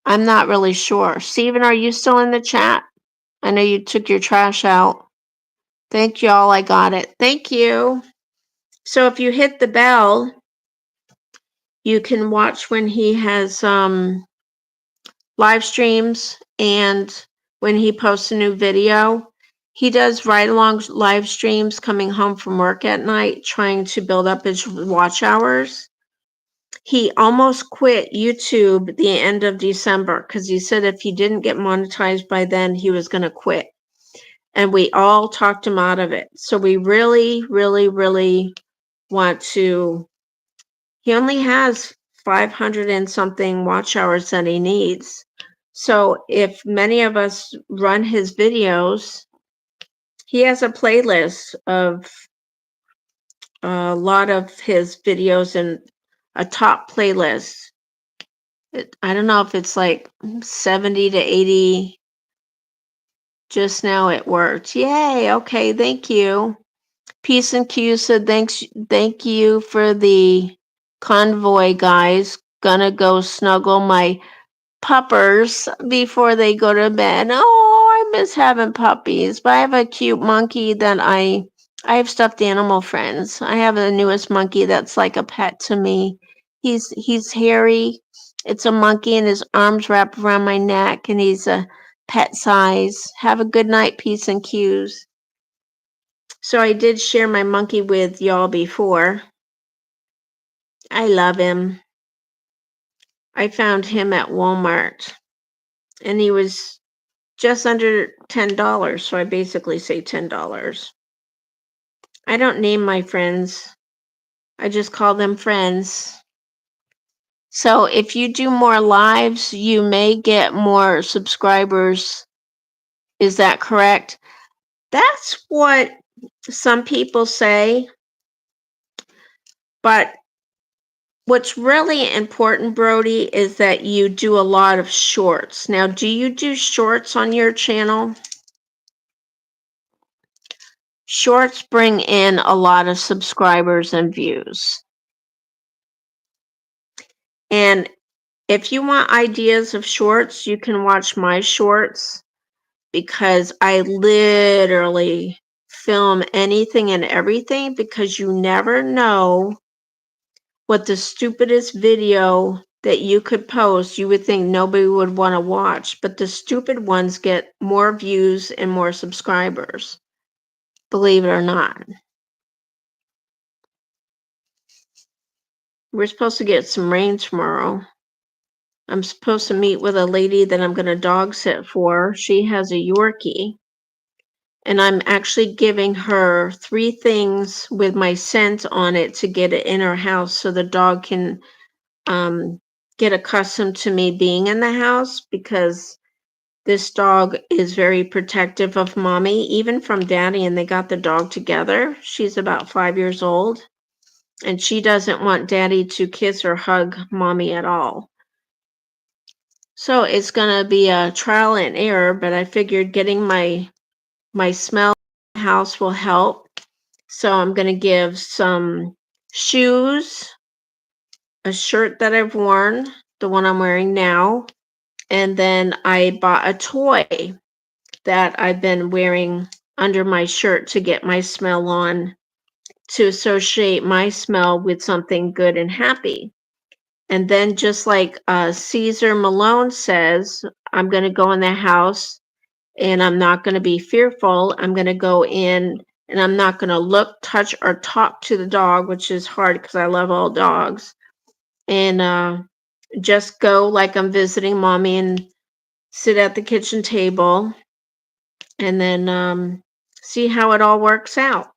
I'm not really sure. Steven, are you still in the chat? I know you took your trash out. Thank y'all. I got it. Thank you. So if you hit the bell, you can watch when he has live streams and when he posts a new video. He does ride-along live streams coming home from work at night, trying to build up his watch hours. He almost quit YouTube the end of December because he said if he didn't get monetized by then, he was going to quit. And we all talked him out of it. So we really, really, really want to. He only has 500 and something watch hours that he needs. So if many of us run his videos, he has a playlist of a lot of his videos and a top playlist. I don't know if it's like 70 to 80. Just now it worked. Yay. Okay. Thank you. Peace and Q said, thank you for the convoy, guys. Gonna go snuggle my puppers before they go to bed. Oh, I miss having puppies. But I have a cute monkey that I have stuffed animal friends. I have the newest monkey that's like a pet to me. He's hairy. It's a monkey and his arms wrap around my neck and he's a pet size. Have a good night, Peace and Q's. So I did share my monkey with y'all before. I love him. I found him at Walmart and he was just under $10, so I basically say $10. I don't name my friends. I just call them friends. So if you do more lives, you may get more subscribers. Is that correct? That's what some people say. But what's really important, Brody, is that you do a lot of shorts. Now, do you do shorts on your channel? Shorts bring in a lot of subscribers and views. And If you want ideas of shorts, you can watch my shorts because I literally film anything and everything because you never know what the stupidest video that you could post you would think nobody would want to watch, but the stupid ones get more views and more subscribers, believe it or not. We're supposed to get some rain tomorrow. I'm supposed to meet with a lady that I'm going to dog sit for. She has a Yorkie, and I'm actually giving her 3 things with my scent on it to get it in her house so the dog can get accustomed to me being in the house, because this dog is very protective of mommy, even from daddy, and they got the dog together. She's about 5 years old, and she doesn't want daddy to kiss or hug mommy at all. So it's going to be a trial and error, but I figured getting my smell in the house will help. So I'm going to give some shoes, a shirt that I've worn, the one I'm wearing now, and then I bought a toy that I've been wearing under my shirt to get my smell on, to associate my smell with something good and happy. And then, just like Caesar Malone says, I'm going to go in the house and I'm not going to be fearful. I'm going to go in and I'm not going to look, touch, or talk to the dog, which is hard because I love all dogs. And just go like I'm visiting mommy and sit at the kitchen table, and then see how it all works out.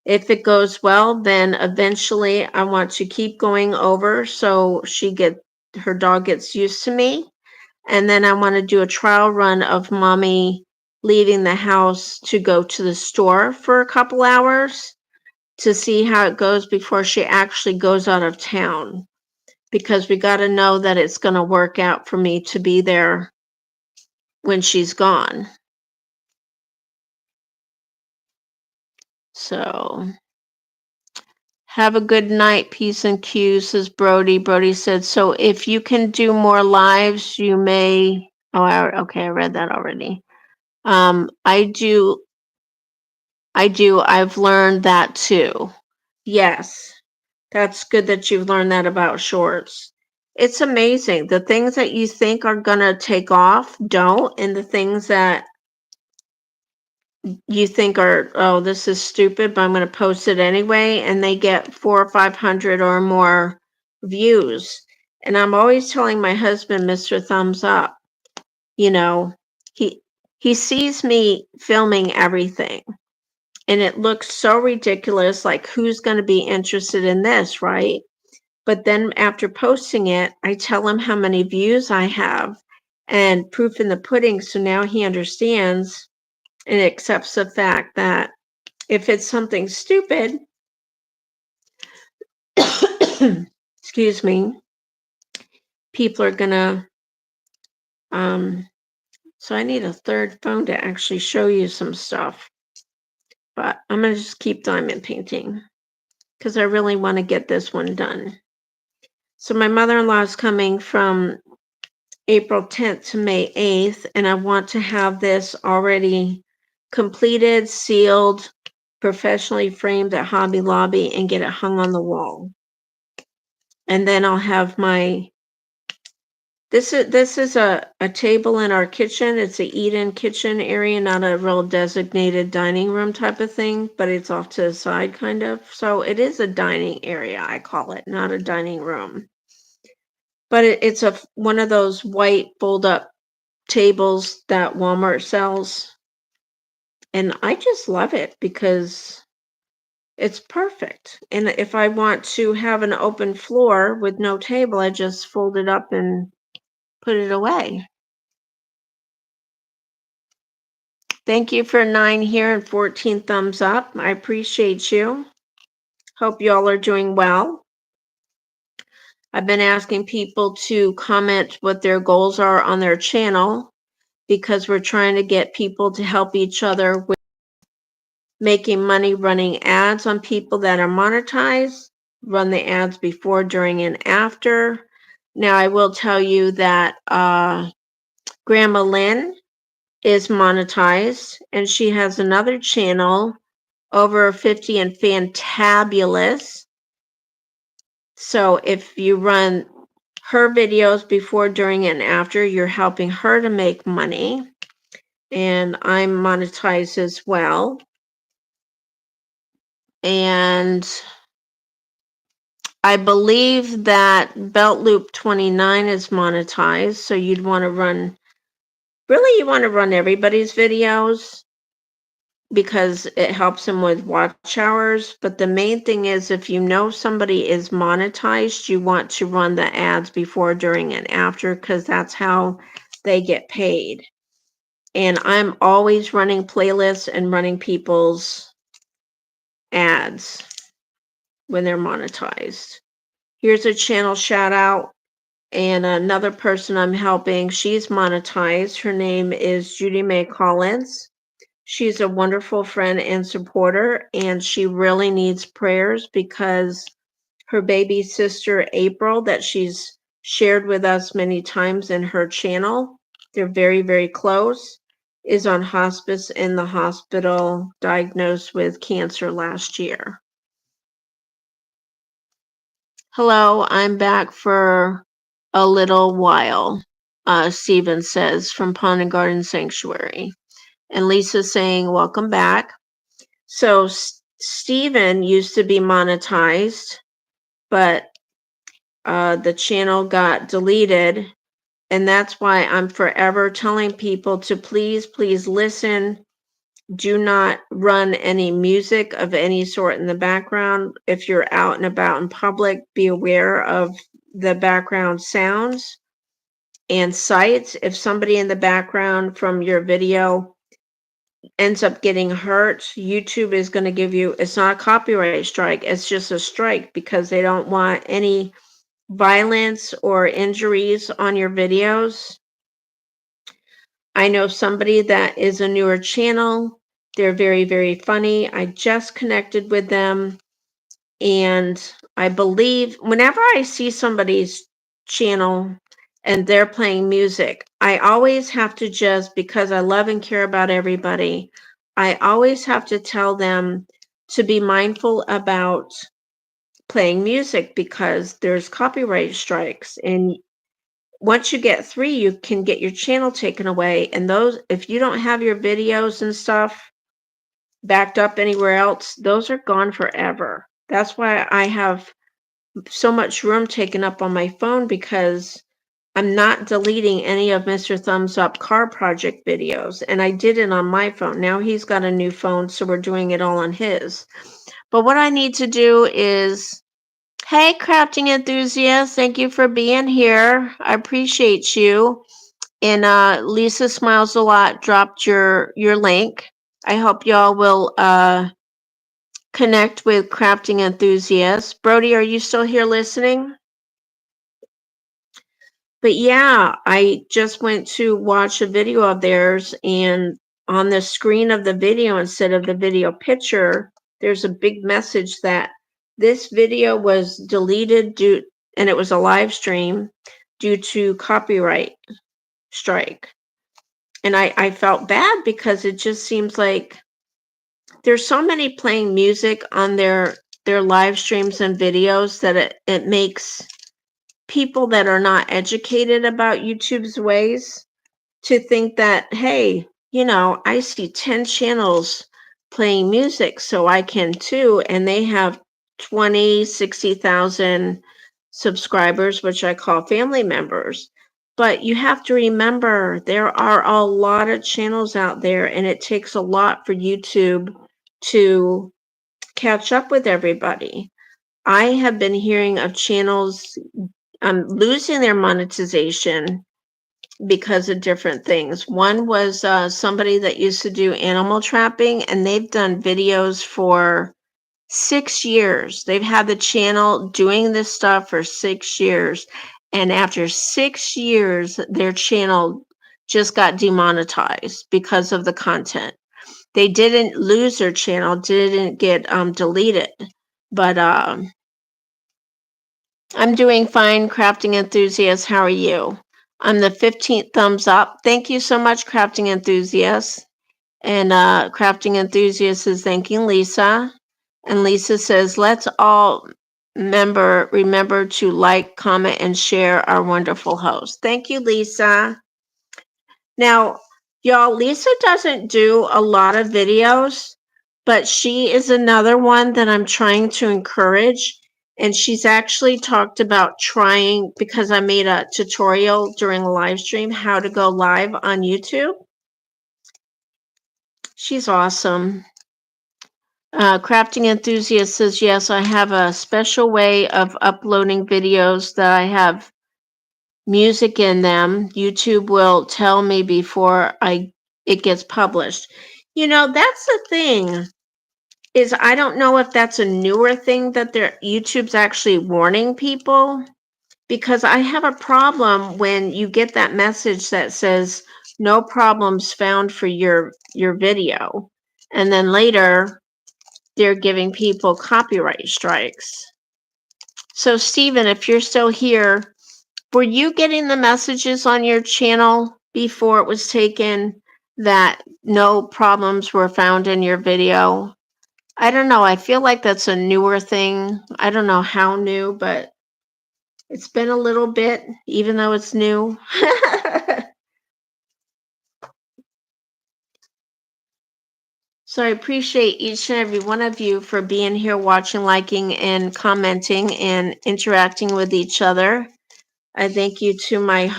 If it goes well, then eventually I want to keep going over so her dog gets used to me. And then I want to do a trial run of mommy leaving the house to go to the store for a couple hours to see how it goes before she actually goes out of town. Because we got to know that it's going to work out for me to be there when she's gone. So, have a good night. Peace and Q, says Brody. Brody said, so if you can do more lives, you may. Oh, okay, I read that already. I do. I've learned that too. Yes, that's good that you've learned that about shorts. It's amazing. The things that you think are going to take off don't, and the things that you think are, oh, this is stupid, but I'm going to post it anyway, and they get 400 or 500 or more views. And I'm always telling my husband, Mr. Thumbs Up, you know, he sees me filming everything, and it looks so ridiculous, like who's going to be interested in this, right? But then after posting it, I tell him how many views I have and proof in the pudding, so now he understands and accepts the fact that if it's something stupid, excuse me, people are gonna, so I need a third phone to actually show you some stuff. But I'm gonna just keep diamond painting because I really want to get this one done. So my mother-in-law is coming from April 10th to May 8th, and I want to have this already completed, sealed, professionally framed at Hobby Lobby and get it hung on the wall. And then I'll have my, this is a table in our kitchen. It's a eat-in kitchen area, not a real designated dining room type of thing, but it's off to the side kind of. So it is a dining area, I call it, not a dining room. But it's one of those white fold-up tables that Walmart sells. And I just love it because it's perfect. And if I want to have an open floor with no table, I just fold it up and put it away. Thank you for 9 here and 14 thumbs up. I appreciate you. Hope y'all are doing well. I've been asking people to comment what their goals are on their channel because we're trying to get people to help each other with making money running ads on people that are monetized, run the ads before, during, and after, Now, I will tell you that Grandma Lynn is monetized, and she has another channel, Over 50 and Fantabulous. So if you run her videos before, during, and after, you're helping her to make money. And I'm monetized as well. And I believe that Belt Loop 29 is monetized. So you'd want to run, really, you want to run everybody's videos because it helps them with watch hours. But the main thing is, if you know somebody is monetized, you want to run the ads before, during, and after, because that's how they get paid. And I'm always running playlists and running people's ads when they're monetized. Here's a channel shout out, and another person I'm helping, she's monetized. Her name is Judy Mae Collins. She's a wonderful friend and supporter, and she really needs prayers because her baby sister, April, that she's shared with us many times in her channel, they're very, very close, is on hospice in the hospital, diagnosed with cancer last year. Hello, I'm back for a little while, Stephen says from Pond and Garden Sanctuary. And Lisa's saying, welcome back. So Stephen used to be monetized, but the channel got deleted. And that's why I'm forever telling people to please, please listen. Do not run any music of any sort in the background. If you're out and about in public, be aware of the background sounds and sights. If somebody in the background from your video ends up getting hurt, YouTube is going to give you, it's not a copyright strike, it's just a strike because they don't want any violence or injuries on your videos. I know somebody that is a newer channel. They're very, very funny. I just connected with them. And I believe whenever I see somebody's channel and they're playing music, I always have to just, because I love and care about everybody, I always have to tell them to be mindful about playing music because there's copyright strikes. And once you get 3, you can get your channel taken away. And those, if you don't have your videos and stuff backed up anywhere else, those are gone forever. That's why I have so much room taken up on my phone, because I'm not deleting any of Mr. Thumbs Up car project videos. And I did it on my phone. Now he's got a new phone, so we're doing it all on his. But what I need to do is, hey, crafting enthusiasts, thank you for being here. I appreciate you. And Lisa Smiles a Lot dropped your link. I hope y'all will connect with crafting enthusiasts. Brody, are you still here listening? But yeah, I just went to watch a video of theirs, and on the screen of the video, instead of the video picture, there's a big message that this video was deleted due, and it was a live stream, due to copyright strike. And I felt bad because it just seems like there's so many playing music on their live streams and videos that it makes people that are not educated about YouTube's ways to think that, hey, I see 10 channels playing music, so I can too. And they have 20, 60,000 subscribers, which I call family members. But you have to remember, there are a lot of channels out there, and it takes a lot for YouTube to catch up with everybody. I have been hearing of channels losing their monetization because of different things. One was somebody that used to do animal trapping, and they've done videos for 6 years. They've had the channel doing this stuff for 6 years. And after 6 years, their channel just got demonetized because of the content. They didn't lose their channel, didn't get deleted. But I'm doing fine, Crafting Enthusiast. How are you? I'm the 15th thumbs up. Thank you so much, Crafting Enthusiast. And Crafting Enthusiast is thanking Lisa. And Lisa says, let's all remember to like, comment, and share our wonderful host. Thank you, Lisa. Now, y'all, Lisa doesn't do a lot of videos, but she is another one that I'm trying to encourage. And she's actually talked about trying, because I made a tutorial during a live stream, how to go live on YouTube. She's awesome. Crafting Enthusiast says, yes, I have a special way of uploading videos that I have music in them. YouTube will tell me before it gets published. You know, that's the thing, is I don't know if that's a newer thing that YouTube's actually warning people, because I have a problem when you get that message that says no problems found for your video, and then later they're giving people copyright strikes. So Stephen, if you're still here, were you getting the messages on your channel before it was taken that no problems were found in your video? I don't know. I feel like that's a newer thing. I don't know how new, but it's been a little bit, even though it's new. So I appreciate each and every one of you for being here, watching, liking, and commenting and interacting with each other. I thank you to my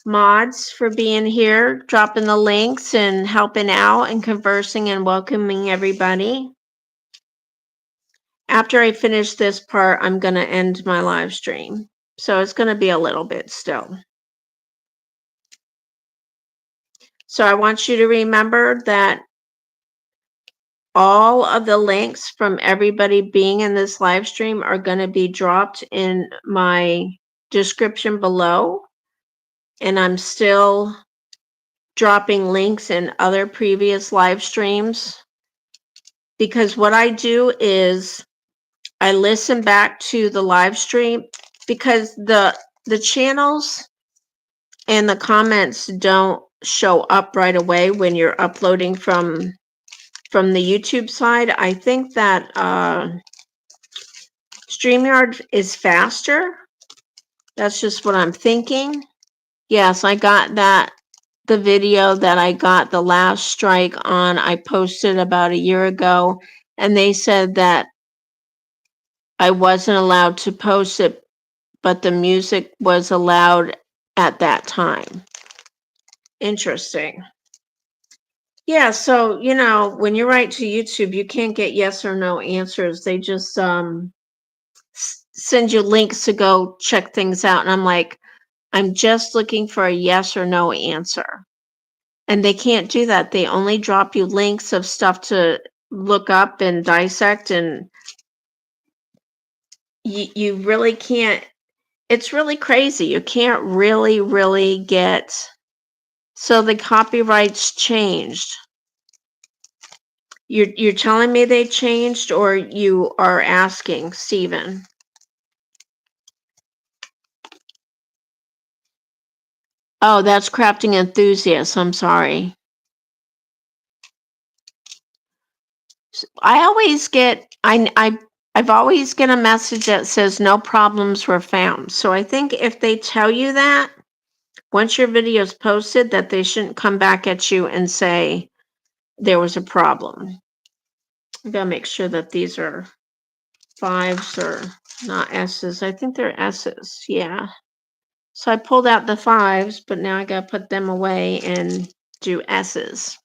mods for being here, dropping the links and helping out and conversing and welcoming everybody. After I finish this part, I'm going to end my live stream. So it's going to be a little bit still. So I want you to remember that all of the links from everybody being in this live stream are going to be dropped in my description below. And I'm still dropping links in other previous live streams, because what I do is I listen back to the live stream, because the channels and the comments don't show up right away when you're uploading from the YouTube side. I think that StreamYard is faster. That's just what I'm thinking. Yes, I got that. The video that I got the last strike on, I posted about a year ago, and they said that I wasn't allowed to post it, but the music was allowed at that time. Interesting. Yeah, so, you know, when you write to YouTube, you can't get yes or no answers. They just send you links to go check things out. And I'm like, I'm just looking for a yes or no answer. And they can't do that. They only drop you links of stuff to look up and dissect, and you really can't. It's really crazy. You can't really get. So the copyrights changed. You're telling me they changed, or you are asking, Stephen? Oh, that's Crafting Enthusiast. I'm sorry. I always get I've always get a message that says no problems were found. So I think if they tell you that once your video is posted, that they shouldn't come back at you and say there was a problem. I gotta make sure that these are 5s or not S's. I think they're S's. Yeah. So I pulled out the 5s, but now I gotta put them away and do S's.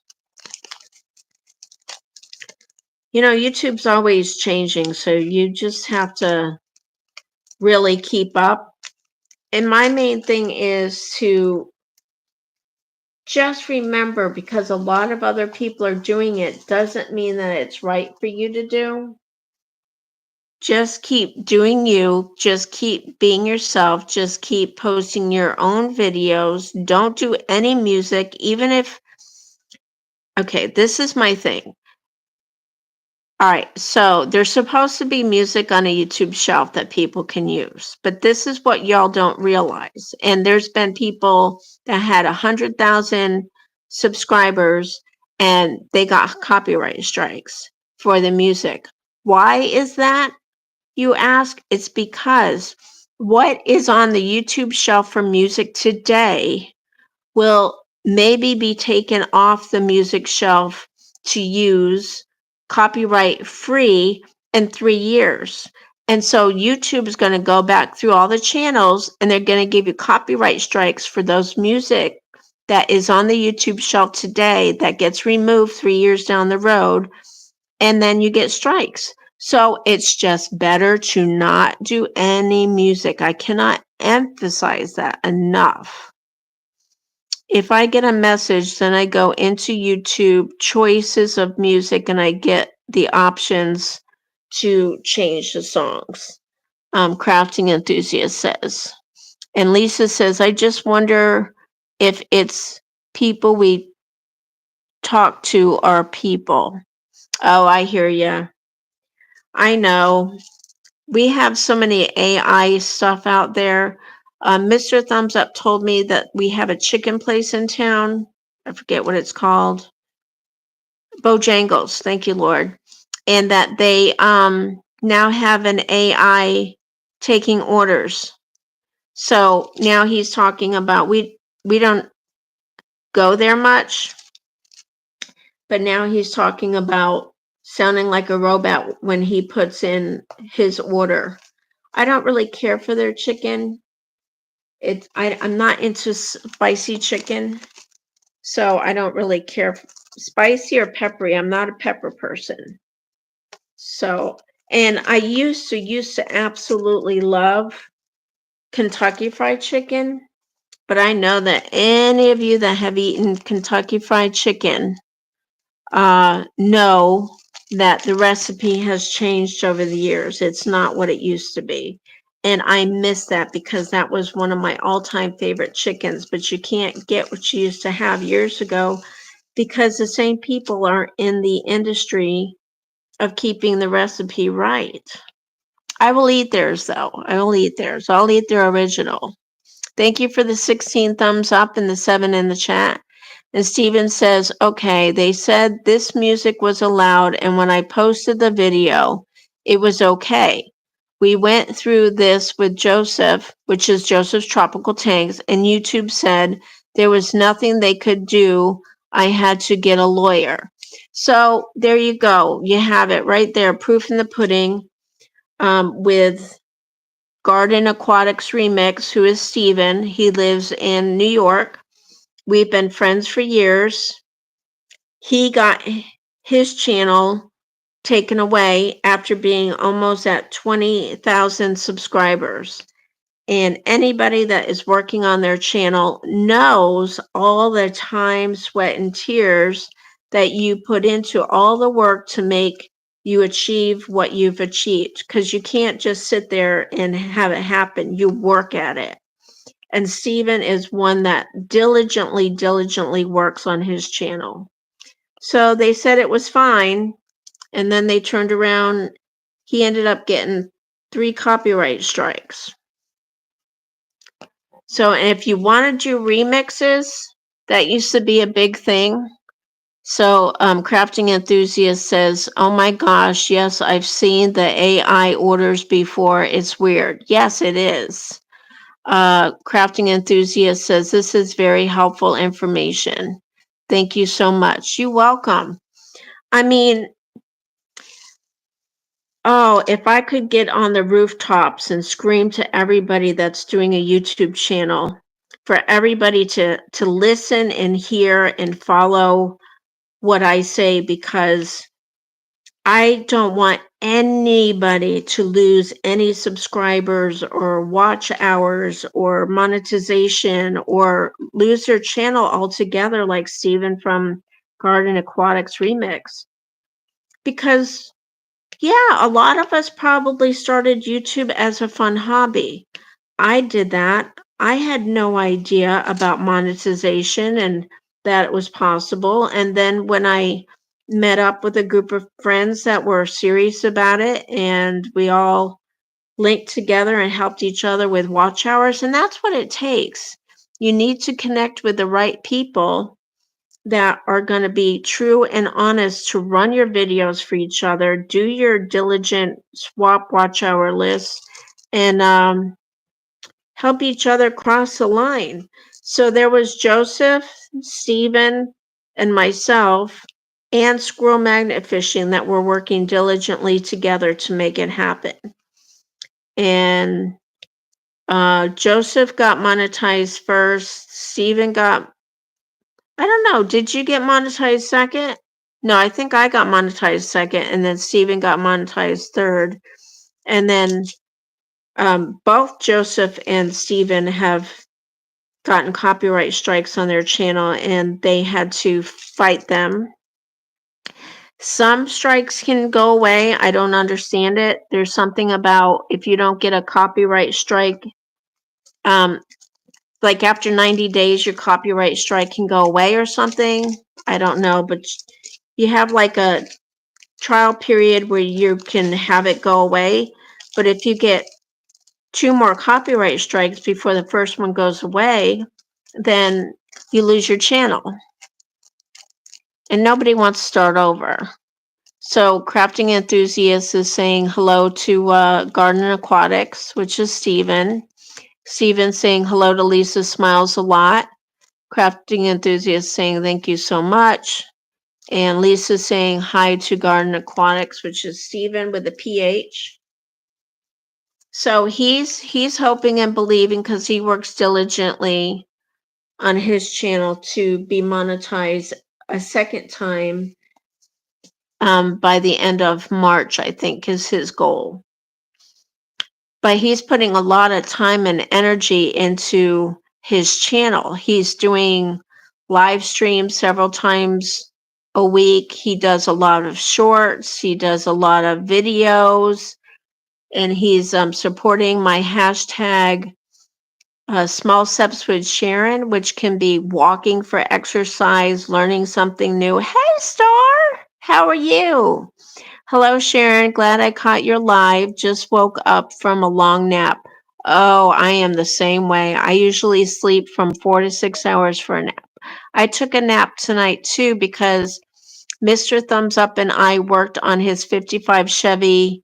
You know, YouTube's always changing, so you just have to really keep up. And my main thing is to just remember, because a lot of other people are doing it, doesn't mean that it's right for you to do. Just keep doing you. Just keep being yourself. Just keep posting your own videos. Don't do any music, even if... Okay, this is my thing. All right, so there's supposed to be music on a YouTube shelf that people can use, but this is what y'all don't realize. And there's been people that had 100,000 subscribers and they got copyright strikes for the music. Why is that, you ask? It's because what is on the YouTube shelf for music today will maybe be taken off the music shelf to use copyright free in 3 years. And so YouTube is going to go back through all the channels and they're going to give you copyright strikes for those music that is on the YouTube shelf today that gets removed 3 years down the road. And then you get strikes. So it's just better to not do any music. I cannot emphasize that enough. If I get a message, then I go into YouTube choices of music and I get the options to change the songs. Crafting Enthusiast says. And Lisa says, I just wonder if it's people we talk to are people. Oh, I hear ya. I know. We have so many AI stuff out there. Mr. Thumbs Up told me that we have a chicken place in town. I forget what it's called. Bojangles. Thank you, Lord. And that they now have an AI taking orders. So now he's talking about we don't go there much, but now he's talking about sounding like a robot when he puts in his order. I don't really care for their chicken. I'm not into spicy chicken, so I don't really care spicy or peppery. I'm not a pepper person. So, and I used to absolutely love Kentucky Fried Chicken, but I know that any of you that have eaten Kentucky Fried Chicken know that the recipe has changed over the years. It's not what it used to be. And I miss that because that was one of my all-time favorite chickens, but you can't get what you used to have years ago because the same people are in the industry of keeping the recipe right. I will eat theirs though. I will eat theirs. I'll eat their original. Thank you for the 16 thumbs up and the 7 in the chat. And Steven says, okay, they said this music was allowed, and when I posted the video, it was okay. We went through this with Joseph, which is Joseph's Tropical Tanks, and YouTube said there was nothing they could do. I had to get a lawyer. So there you go. You have it right there, proof in the pudding, with Garden Aquatics Remix, who is Steven. He lives in New York. We've been friends for years. He got his channel taken away after being almost at 20,000 subscribers. And anybody that is working on their channel knows all the time, sweat, and tears that you put into all the work to make you achieve what you've achieved. Because you can't just sit there and have it happen. You work at it. And Steven is one that diligently works on his channel. So they said it was fine. And then they turned around. He ended up getting 3 copyright strikes. So if you want to do remixes, that used to be a big thing. So Crafting Enthusiast says, oh my gosh, yes, I've seen the AI orders before. It's weird. Yes, it is. Crafting Enthusiast says, this is very helpful information. Thank you so much. You're welcome. I mean, oh, if I could get on the rooftops and scream to everybody that's doing a YouTube channel, for everybody to listen and hear and follow what I say, because I don't want anybody to lose any subscribers or watch hours or monetization or lose their channel altogether, like Steven from Garden Aquatics Remix. Because, yeah, a lot of us probably started YouTube as a fun hobby. I did that. I had no idea about monetization and that it was possible. And then when I met up with a group of friends that were serious about it, and we all linked together and helped each other with watch hours. And that's what it takes. You need to connect with the right people that are going to be true and honest to run your videos for each other, do your diligent swap watch hour lists, and help each other cross the line. So there was Joseph, Stephen, and myself, and Squirrel Magnet Fishing that were working diligently together to make it happen. And Joseph got monetized first. Stephen got, I don't know, did you get monetized second? No, I think I got monetized second, and then Stephen got monetized third. And then both Joseph and Stephen have gotten copyright strikes on their channel, and they had to fight them. Some strikes can go away. I don't understand it. There's something about if you don't get a copyright strike, like after 90 days, your copyright strike can go away or something. I don't know, but you have like a trial period where you can have it go away. But if you get 2 more copyright strikes before the first one goes away, then you lose your channel. And nobody wants to start over. So Crafting Enthusiast is saying hello to Garden Aquatics, which is Stephen. Stephen saying hello to Lisa Smiles a Lot. Crafting Enthusiast saying thank you so much. And Lisa saying hi to Garden Aquatics, which is Stephen with a PH. So he's hoping and believing, because he works diligently on his channel, to be monetized a second time by the end of March, I think, is his goal. But he's putting a lot of time and energy into his channel. He's doing live streams several times a week. He does a lot of shorts. He does a lot of videos. And he's supporting my hashtag Small Steps with Sharon, which can be walking for exercise, learning something new. Hey, Star, how are you? Hello, Sharon. Glad I caught your live. Just woke up from a long nap. Oh, I am the same way. I usually sleep from 4 to 6 hours for a nap. I took a nap tonight too because Mr. Thumbs Up and I worked on his 55 Chevy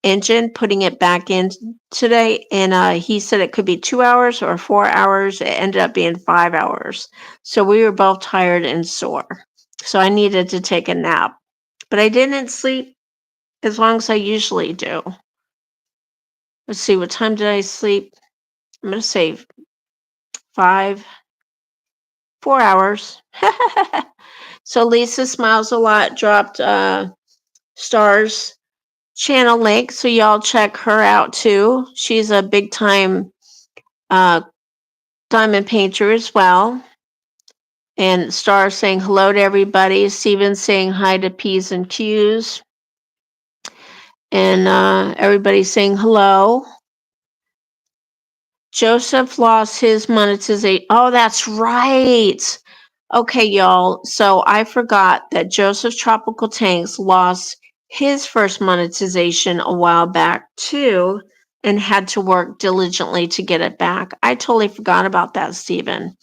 engine, putting it back in today, and he said it could be 2 hours or 4 hours. It ended up being 5 hours. So we were both tired and sore. So I needed to take a nap. But I didn't sleep as long as I usually do. Let's see, what time did I sleep? I'm going to say 4 hours. So Lisa Smiles a Lot dropped Star's channel link, so y'all check her out too. She's a big time diamond painter as well. And Star saying hello to everybody. Steven saying hi to P's and Q's. And everybody saying hello. Joseph lost his monetization. Oh, that's right. Okay, y'all. So I forgot that Joseph Tropical Tanks lost his first monetization a while back too, and had to work diligently to get it back. I totally forgot about that, Stephen.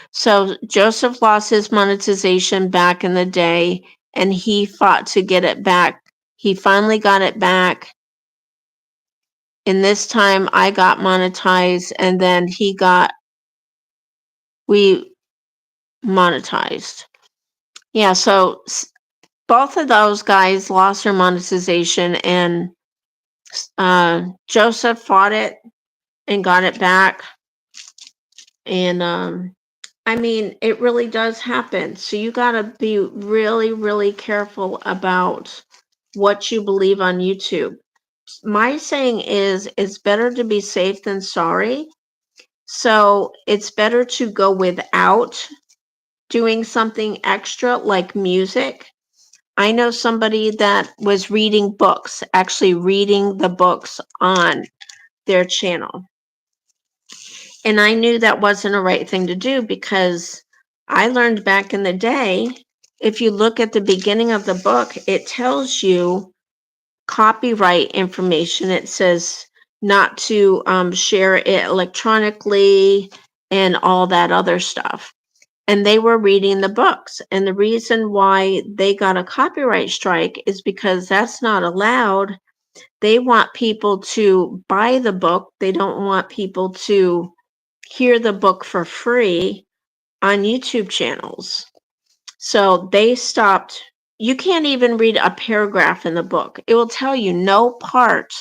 So Joseph lost his monetization back in the day, and he fought to get it back. He finally got it back. And this time I got monetized, and then we monetized. Yeah, so both of those guys lost their monetization, and Joseph fought it and got it back. And I mean, it really does happen. So you got to be really, really careful about what you believe on YouTube. My saying is, it's better to be safe than sorry. So it's better to go without doing something extra like music. I know somebody that was reading books, actually reading the books on their channel. And I knew that wasn't a right thing to do, because I learned back in the day if you look at the beginning of the book, it tells you copyright information. It says not to share it electronically and all that other stuff. And they were reading the books. And the reason why they got a copyright strike is because that's not allowed. They want people to buy the book. They don't want people to hear the book for free on YouTube channels. So they stopped. You can't even read a paragraph in the book. It will tell you no part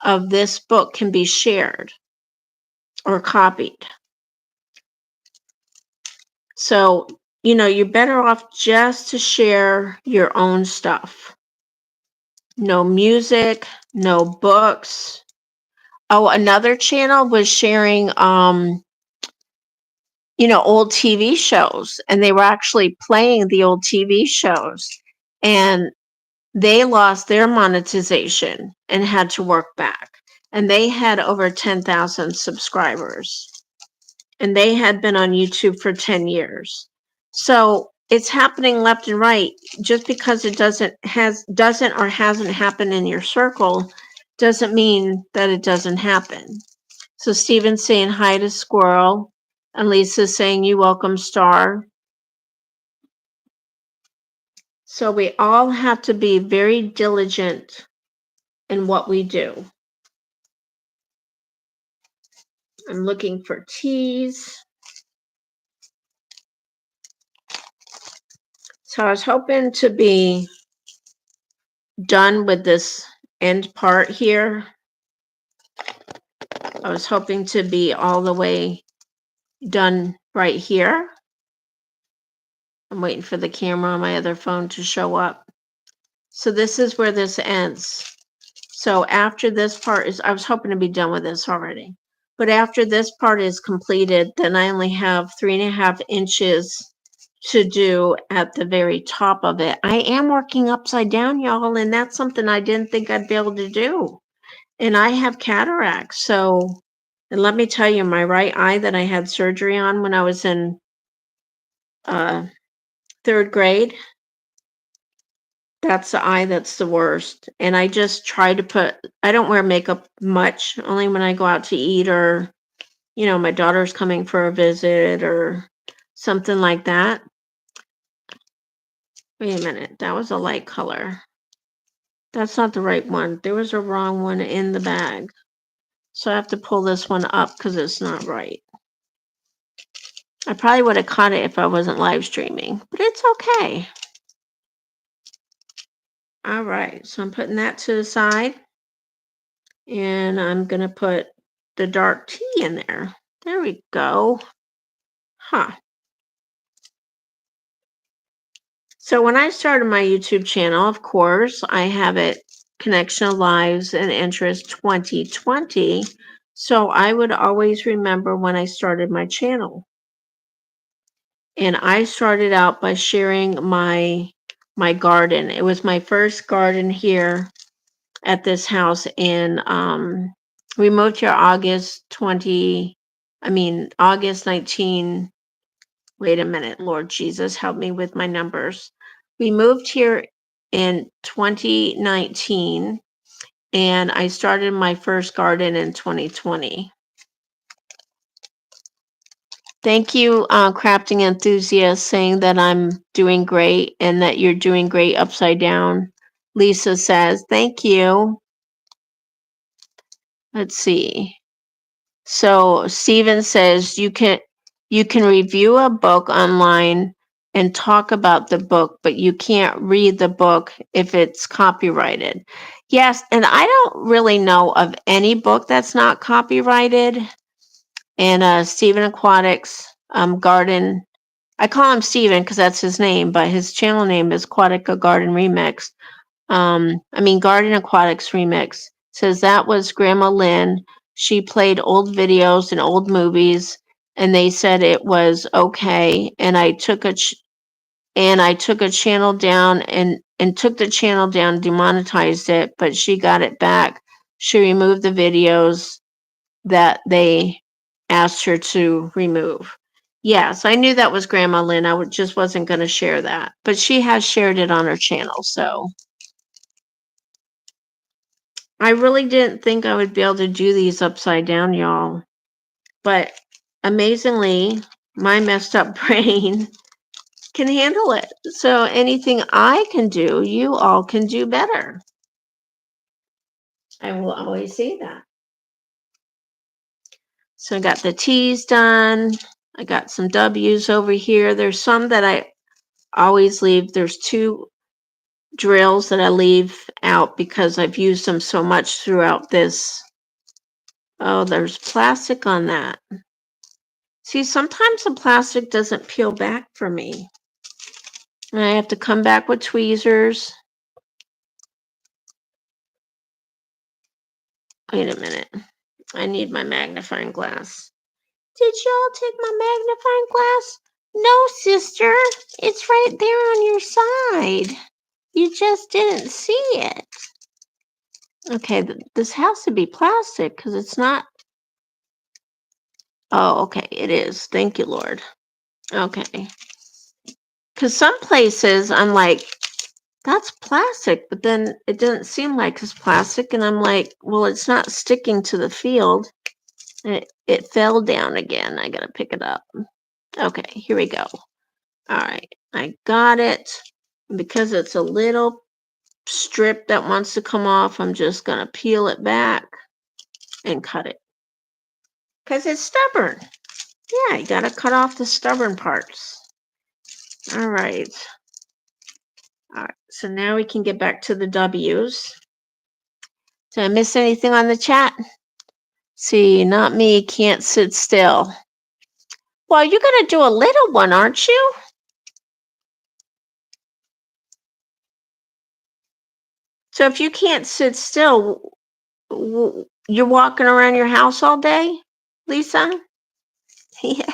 of this book can be shared or copied. So, you're better off just to share your own stuff. No music, no books. Oh, another channel was sharing old TV shows, and they were actually playing the old TV shows, and they lost their monetization and had to work back. And they had over 10,000 subscribers, and they had been on YouTube for 10 years. So it's happening left and right. Just because it doesn't or hasn't happened in your circle doesn't mean that it doesn't happen. So Steven's saying hi to Squirrel, and Lisa's saying you welcome, Star. So we all have to be very diligent in what we do. I'm looking for teas. So I was hoping to be done with this end part here. I was hoping to be all the way done right here. I'm waiting for the camera on my other phone to show up. So this is where this ends. So after this part is, I was hoping to be done with this already. But after this part is completed, then I only have 3.5 inches to do at the very top of it. I am working upside down, y'all, and that's something I didn't think I'd be able to do. And I have cataracts. So, and let me tell you, my right eye that I had surgery on when I was in 3rd grade, that's the eye that's the worst. And I just try to I don't wear makeup much, only when I go out to eat, or, my daughter's coming for a visit or something like that. Wait a minute, that was a light color. That's not the right one. There was a wrong one in the bag. So I have to pull this one up because it's not right. I probably would have caught it if I wasn't live streaming, but it's okay. All right, so I'm putting that to the side, and I'm going to put the dark tea in there. There we go. Huh. So when I started my YouTube channel, of course, I have it Connection of Lives and Interest 2020. So I would always remember when I started my channel. And I started out by sharing my garden. It was my first garden here at this house, and we moved here August 19. Wait a minute, Lord Jesus, help me with my numbers. We moved here in 2019, and I started my first garden in 2020. Thank you, Crafting Enthusiast, saying that I'm doing great and that you're doing great upside down. Lisa says, thank you. Let's see. So Steven says you can review a book online and talk about the book, but you can't read the book if it's copyrighted. Yes, and I don't really know of any book that's not copyrighted. And Stephen Aquatics Garden, I call him Steven because that's his name, but his channel name is Aquatica Garden Remix. Garden Aquatics Remix says that was Grandma Lynn. She played old videos and old movies, and they said it was okay. And I took a channel down and took the channel down, demonetized it, but she got it back. She removed the videos that they asked her to remove. Yes, I knew that was Grandma Lynn. Just wasn't going to share that. But she has shared it on her channel, so. I really didn't think I would be able to do these upside down, y'all. But amazingly, my messed up brain can handle it. So anything I can do, you all can do better. I will always say that. So I got the T's done. I got some W's over here. There's some that I always leave. There's 2 drills that I leave out because I've used them so much throughout this. Oh, there's plastic on that. See, sometimes the plastic doesn't peel back for me. And I have to come back with tweezers. Wait a minute. I need my magnifying glass. Did y'all take my magnifying glass? No, sister. It's right there on your side. You just didn't see it. Okay, this has to be plastic because it's not. Oh, okay, it is. Thank you, Lord. Okay. Because some places I'm like, that's plastic, but then it doesn't seem like it's plastic. And I'm like, well, it's not sticking to the field. It fell down again. I got to pick it up. Okay, here we go. All right, I got it. Because it's a little strip that wants to come off, I'm just going to peel it back and cut it. Because it's stubborn. Yeah, you got to cut off the stubborn parts. All right. All right, so now we can get back to the W's. Did I miss anything on the chat? See, not me, can't sit still. Well, you're going to do a little one, aren't you? So if you can't sit still, you're walking around your house all day, Lisa? Yeah.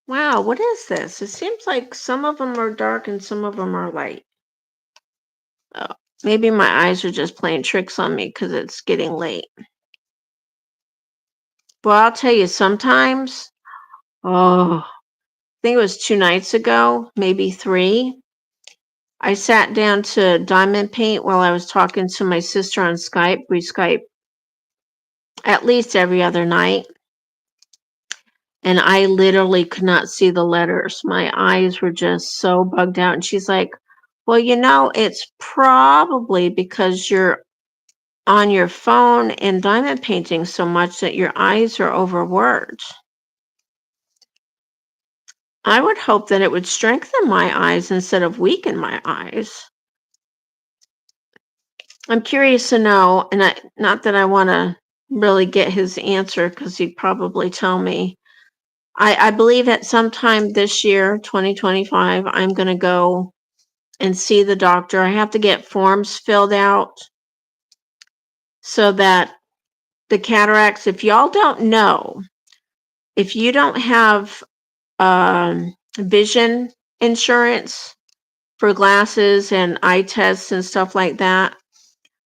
Wow, what is this? It seems like some of them are dark and some of them are light. Oh, maybe my eyes are just playing tricks on me because it's getting late. Well, I'll tell you, sometimes, I think it was 2 nights ago, maybe 3. I sat down to diamond paint while I was talking to my sister on Skype. We Skype at least every other night. And I literally could not see the letters. My eyes were just so bugged out. And she's like, well, it's probably because you're on your phone and diamond painting so much that your eyes are overworked. I would hope that it would strengthen my eyes instead of weaken my eyes. I'm curious to know, and not that I want to really get his answer because he'd probably tell me. I believe at some time this year, 2025, I'm going to go and see the doctor. I have to get forms filled out so that the cataracts, if y'all don't know, if you don't have vision insurance for glasses and eye tests and stuff like that,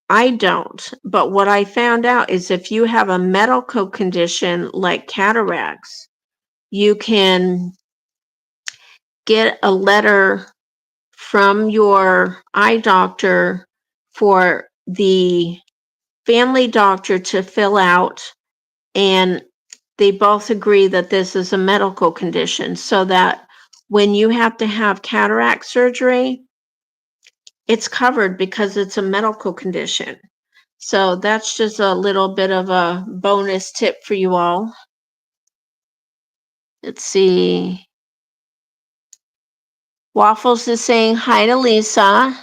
I don't. But what I found out is if you have a medical condition like cataracts, you can get a letter from your eye doctor for the family doctor to fill out, and they both agree that this is a medical condition, so that when you have to have cataract surgery, it's covered because it's a medical condition. So that's just a little bit of a bonus tip for you all. Let's see. Waffles is saying hi to Lisa.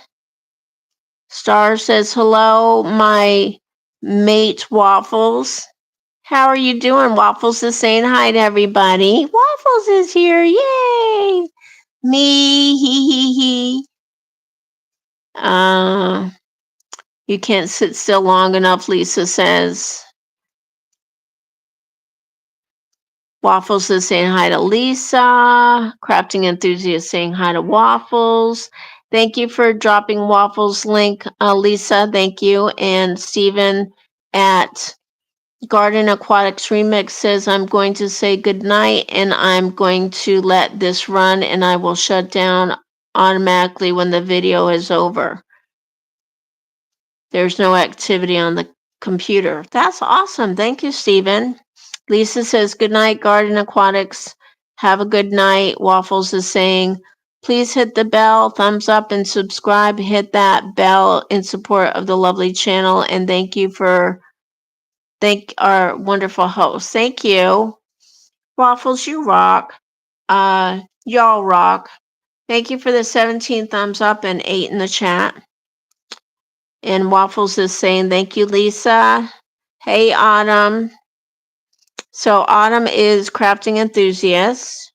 Star says hello, my mate Waffles. How are you doing? Waffles is saying hi to everybody. Waffles is here. Yay! Me, he. You can't sit still long enough, Lisa says. Waffles is saying hi to Lisa. Crafting Enthusiast saying hi to Waffles. Thank you for dropping Waffles link, Lisa. Thank you. And Stephen at Garden Aquatics Remix says, I'm going to say goodnight and I'm going to let this run and I will shut down automatically when the video is over. There's no activity on the computer. That's awesome. Thank you, Stephen. Lisa says, good night, Garden Aquatics. Have a good night. Waffles is saying, please hit the bell, thumbs up, and subscribe. Hit that bell in support of the lovely channel. And thank our wonderful host. Thank you. Waffles, you rock. Y'all rock. Thank you for the 17 thumbs up and 8 in the chat. And Waffles is saying, thank you, Lisa. Hey, Autumn. So Autumn is crafting enthusiast.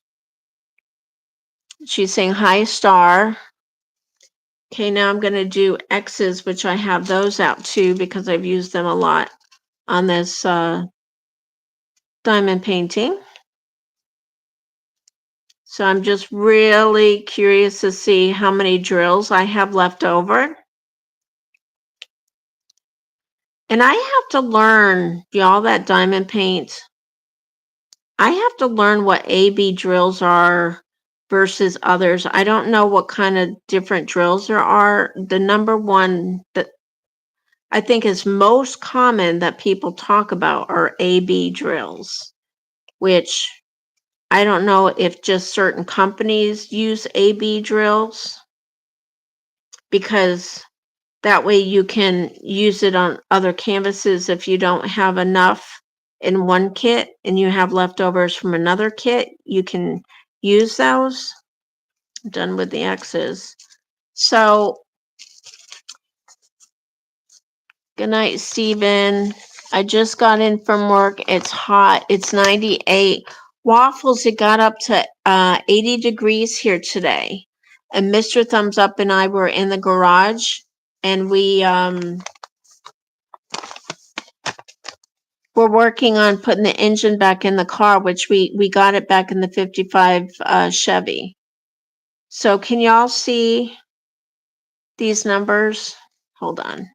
She's saying, hi, Star. Okay, now I'm going to do X's, which I have those out too because I've used them a lot on this diamond painting. So I'm just really curious to see how many drills I have left over. And I have to learn, y'all, that diamond paint. I have to learn what AB drills are versus others. I don't know what kind of different drills there are. The number one that I think is most common that people talk about are AB drills, which I don't know if just certain companies use AB drills because that way you can use it on other canvases if you don't have enough in one kit and you have leftovers from another kit, you can use those. Done with the X's. So, good night, Stephen. I just got in from work. It's hot. It's 98. Waffles, it got up to 80 degrees here today. And Mr. Thumbs Up and I were in the garage and we're working on putting the engine back in the car, which we got it back in the 55 Chevy. So can y'all see these numbers? Hold on.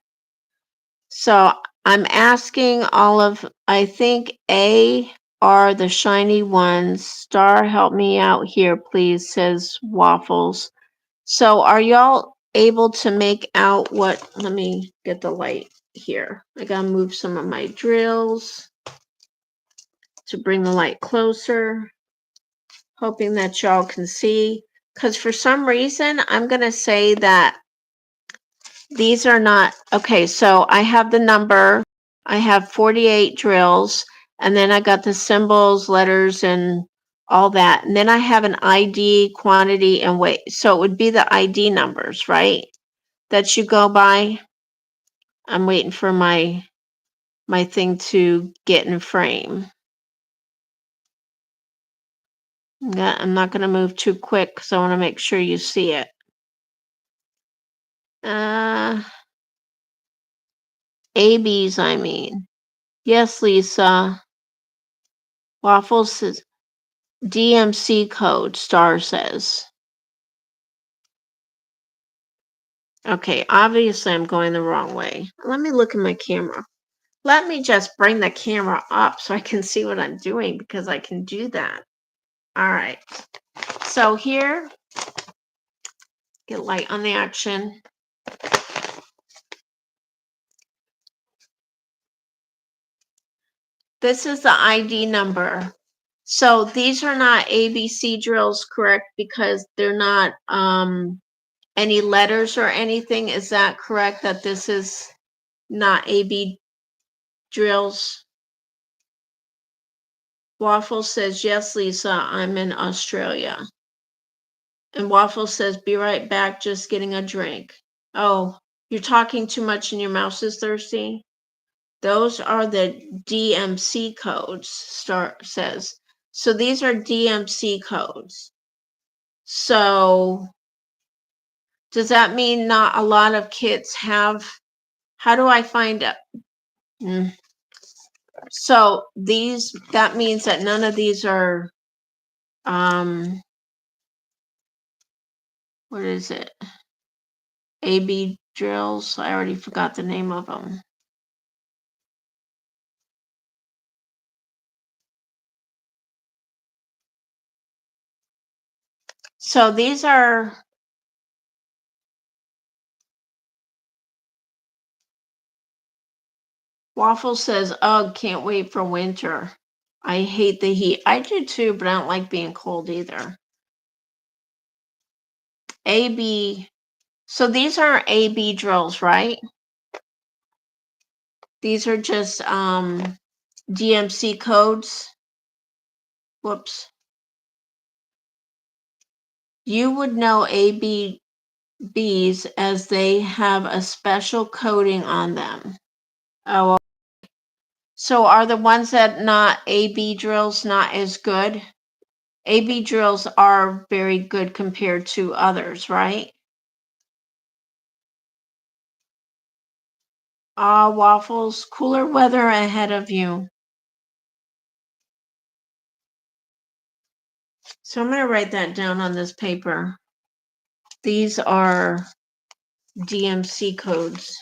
So I'm asking all of, I think A are the shiny ones. Star, help me out here, please, says Waffles. So are y'all able to make out what, let me get the light here. I gotta move some of my drills to bring the light closer, hoping that y'all can see. Because for some reason, I'm going to say that these are not, okay, so I have the number, I have 48 drills, and then I got the symbols, letters, and all that. And then I have an ID, quantity, and weight. So it would be the ID numbers, right? That you go by. I'm waiting for my thing to get in frame. I'm not going to move too quick because I want to make sure you see it. ABs, I mean. Yes, Lisa. Waffles says DMC code, Star says. Okay, obviously I'm going the wrong way. Let me look at my camera. Let me just bring the camera up so I can see what I'm doing because I can do that. All right. So here, get light on the action. This is the ID number. So these are not ABC drills, correct? Because they're not any letters or anything. Is that correct that this is not AB drills? Waffle says, yes, Lisa, I'm in Australia. And Waffle says, be right back, just getting a drink. Oh, you're talking too much and your mouse is thirsty? Those are the DMC codes, Star says. So these are DMC codes. So does that mean not a lot of kits have, how do I find out? So these, that means that none of these are, what is it? AB drills. I already forgot the name of them. So these are, Waffle says, ugh, can't wait for winter. I hate the heat. I do too, but I don't like being cold either. AB. So these aren't AB drills, right? These are just DMC codes. Whoops. You would know ABBs as they have a special coating on them. Oh, so are the ones that not AB drills not as good? AB drills are very good compared to others, right? Ah, Waffles, cooler weather ahead of you. So I'm going to write that down on this paper. These are DMC codes.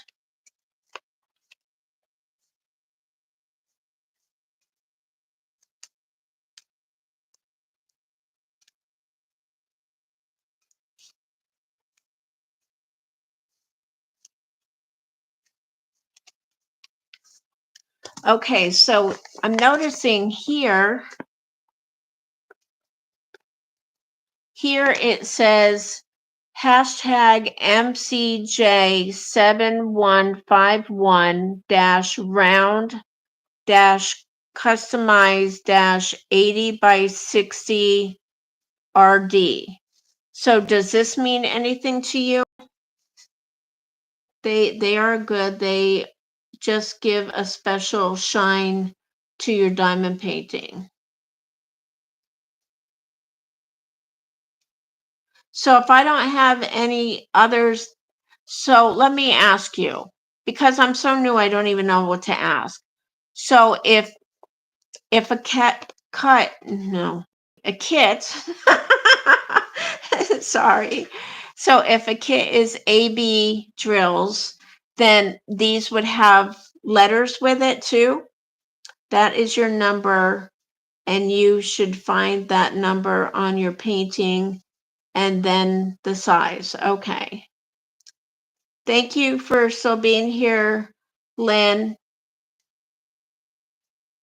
Okay, so I'm noticing here it says hashtag MCJ7151 round customize 80 by 60 RD. So does this mean anything to you? They are good. They just give a special shine to your diamond painting. So if I don't have any others, so let me ask you, because I'm so new, I don't even know what to ask. So if a cat cut, no, a kit, sorry. So if a kit is AB drills, then these would have letters with it too. That is your number, and you should find that number on your painting and then the size. Okay. Thank you for still being here, Lynn.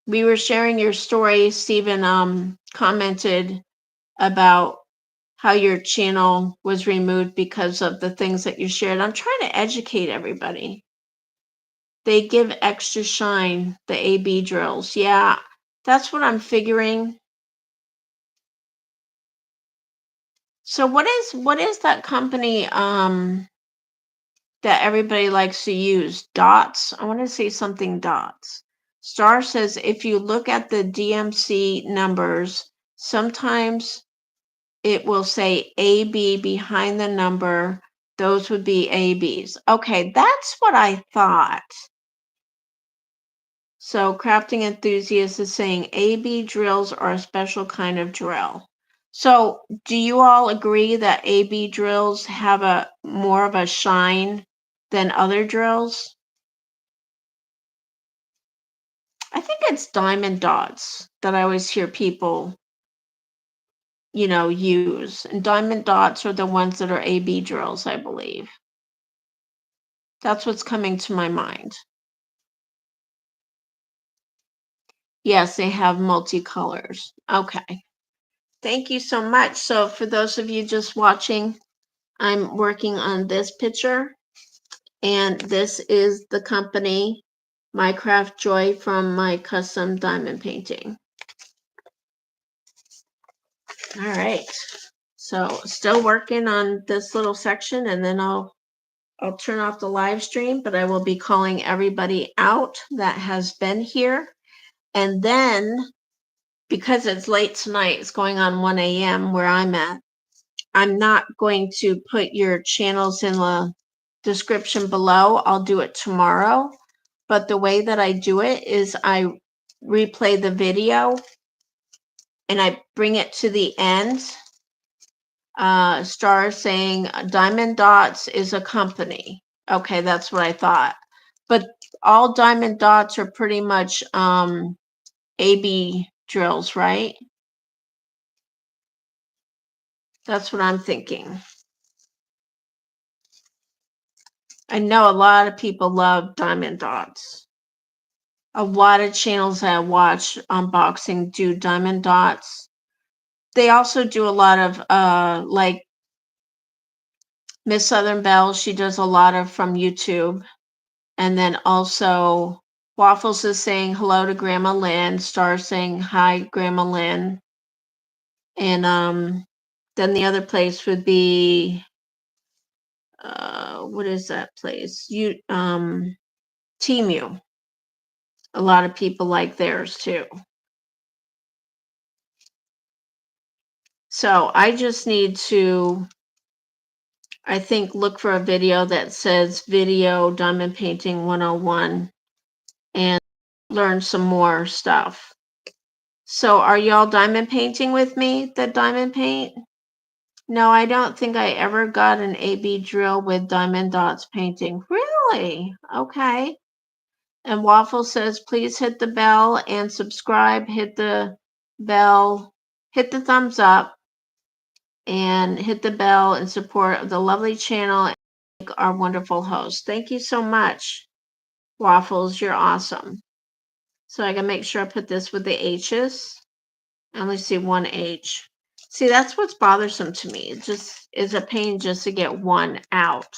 We were sharing your story. Stephen commented about how your channel was removed because of the things that you shared. I'm trying to educate everybody. They give extra shine, the AB drills. Yeah, that's what I'm figuring. So what is that company that everybody likes to use? Dots. I want to say something dots. Star says if you look at the DMC numbers, sometimes it will say AB behind the number. Those would be ABs. Okay, that's what I thought. So crafting enthusiast is saying AB drills are a special kind of drill. So do you all agree that AB drills have a more of a shine than other drills? I think it's diamond dots that I always hear people, use. And diamond dots are the ones that are AB drills, I believe. That's what's coming to my mind. Yes, they have multicolors. Okay. Thank you so much. So for those of you just watching, I'm working on this picture, and this is the company, Mycraft Joy, from my custom diamond painting. All right. So still working on this little section, and then I'll turn off the live stream, but I will be calling everybody out that has been here. And then, because it's late tonight, it's going on 1 a.m. where I'm at, I'm not going to put your channels in the description below. I'll do it tomorrow. But the way that I do it is I replay the video and I bring it to the end. Star saying Diamond Dots is a company. Okay, that's what I thought. But all Diamond Dots are pretty much AB drills, right? That's what I'm thinking. I know a lot of people love diamond dots. A lot of channels that I watch unboxing do diamond dots. They also do a lot of like Miss Southern Belle. She does a lot of from YouTube. And then also Waffles is saying hello to Grandma Lynn. Star saying hi, Grandma Lynn. And then the other place would be what is that place? Temu. A lot of people like theirs too. So I just need to, I think, look for a video that says Video Diamond Painting 101 and learn some more stuff. So are y'all diamond painting with me, the diamond paint? No, I don't think I ever got an AB drill with diamond dots painting. Really? Okay. And Waffle says, please hit the bell and subscribe. Hit the bell, hit the thumbs up, and hit the bell in support of the lovely channel and our wonderful host. Thank you so much, Waffles. You're awesome. So I can make sure I put this with the H's. I only see one H. See, that's what's bothersome to me. It just is a pain just to get one out.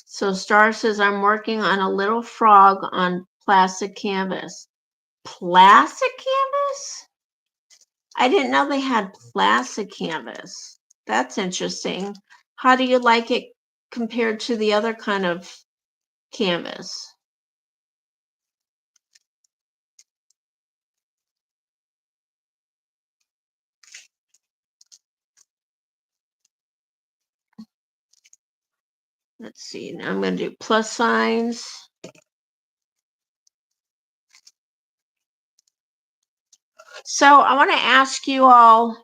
So Star says, I'm working on a little frog on plastic canvas. Plastic canvas? I didn't know they had plastic canvas. That's interesting. How do you like it compared to the other kind of canvas? Let's see. Now I'm going to do plus signs. So I want to ask you all,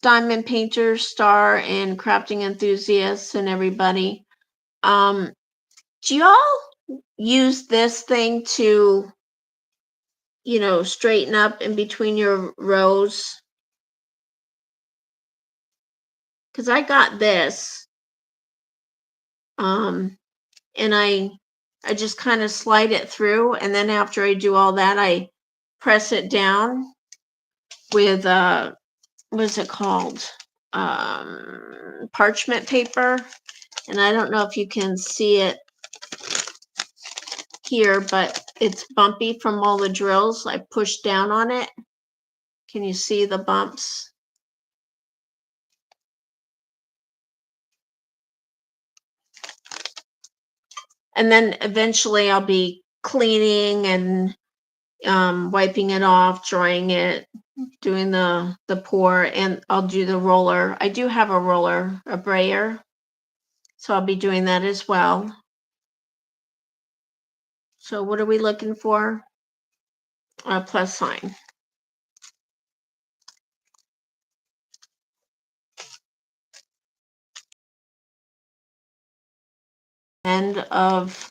diamond painters, Star, and crafting enthusiasts, and everybody, do y'all use this thing to, straighten up in between your rows? Because I got this, and I just kind of slide it through, and then after I do all that, I press it down with what is it called? Parchment paper. And I don't know if you can see it here, but it's bumpy from all the drills. I pushed down on it. Can you see the bumps? And then eventually I'll be cleaning and wiping it off, drying it, doing the pour, and I'll do the roller. I do have a roller, a brayer, so I'll be doing that as well. So what are we looking for? A plus sign. End of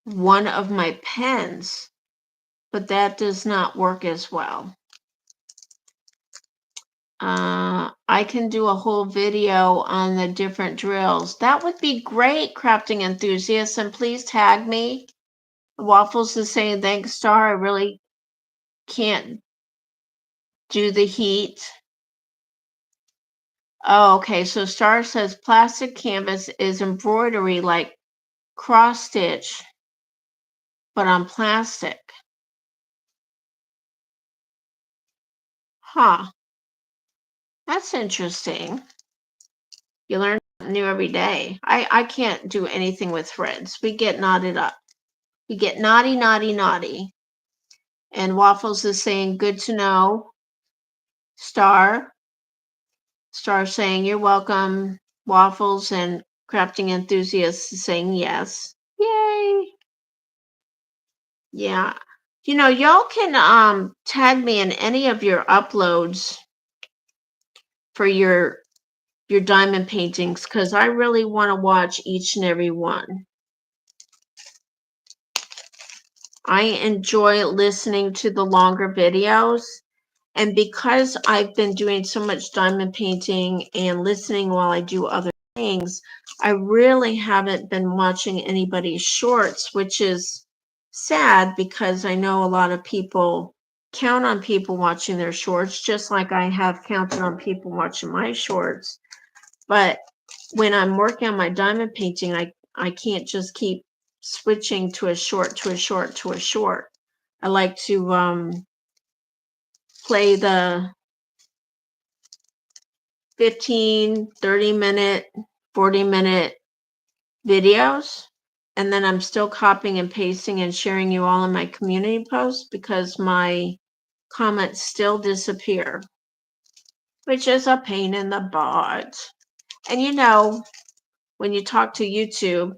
one of my pens, but that does not work as well. I can do a whole video on the different drills. That would be great, crafting enthusiasts, and please tag me. Waffles is saying, thanks, Star. I really can't do the heat. Oh, okay. So Star says plastic canvas is embroidery like cross stitch, but on plastic. Huh. That's interesting. You learn something new every day. I can't do anything with threads. We get knotted up. We get naughty, naughty, naughty. And Waffles is saying, good to know. Star saying, you're welcome. Waffles and crafting enthusiasts is saying yes. Yay. Yeah. Y'all can tag me in any of your uploads for your diamond paintings, because I really want to watch each and every one. I enjoy listening to the longer videos. And because I've been doing so much diamond painting and listening while I do other things, I really haven't been watching anybody's shorts, which is sad because I know a lot of people count on people watching their shorts, just like I have counted on people watching my shorts. But when I'm working on my diamond painting, I can't just keep switching to a short, to a short, to a short. I like to play the 15, 30-minute, 40-minute videos. And then I'm still copying and pasting and sharing you all in my community posts because my comments still disappear, which is a pain in the butt. And you know, when you talk to YouTube,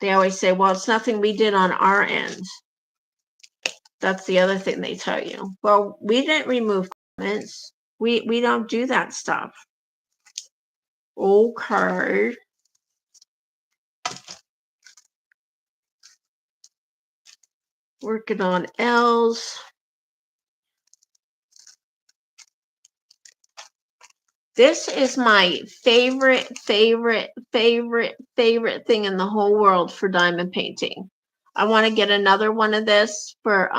they always say, well, it's nothing we did on our end. That's the other thing they tell you. Well, we didn't remove comments. We don't do that stuff. Okay. Working on L's. This is my favorite thing in the whole world for diamond painting. I want to get another one of this for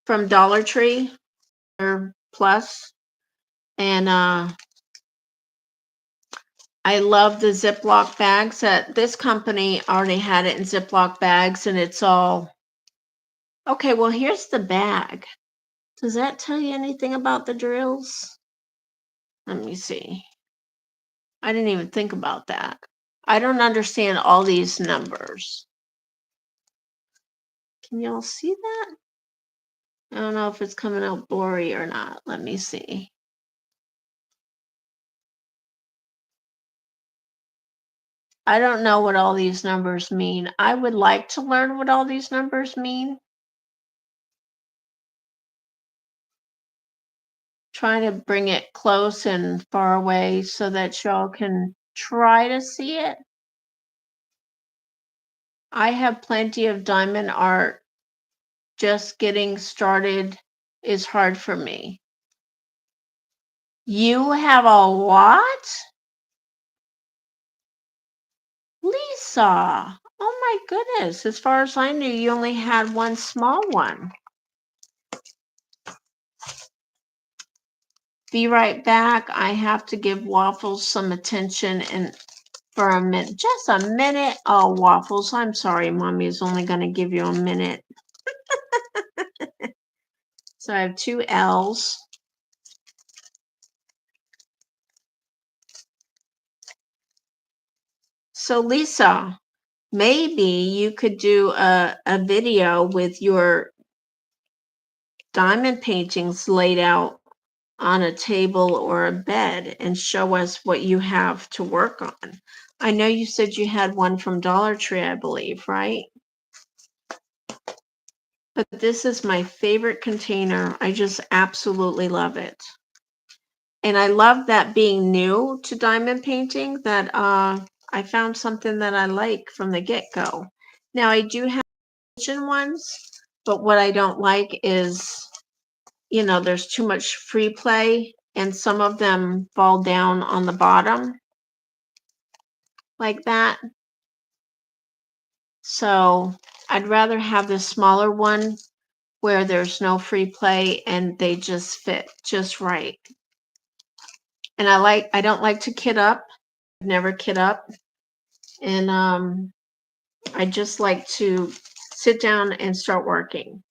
from Dollar Tree or Plus. And I love the Ziploc bags. That this company already had it in Ziploc bags, and it's all okay. Well, here's the bag. Does that tell you anything about the drills? Let me see. I didn't even think about that. I don't understand all these numbers. Can y'all see that? I don't know if it's coming out blurry or not. Let me see. I don't know what all these numbers mean. I would like to learn what all these numbers mean. Trying to bring it close and far away so that y'all can try to see it. I have plenty of diamond art. Just getting started is hard for me. You have a what? Lisa, oh my goodness. As far as I knew, you only had one small one. Be right back. I have to give Waffles some attention and for a minute, just a minute. Oh, Waffles, I'm sorry. Mommy is only going to give you a minute. So I have two L's. So Lisa, maybe you could do a video with your diamond paintings laid out on a table or a bed and show us what you have to work on. I know you said you had one from Dollar Tree, I believe, right? But this is my favorite container. I just absolutely love it. And I love that being new to diamond painting, that I found something that I like from the get-go. Now I do have kitchen ones, but what I don't like is, you know, there's too much free play and some of them fall down on the bottom like that. So I'd rather have this smaller one where there's no free play and they just fit just right. And I don't like to kit up. I've never kit up. And I just like to sit down and start working.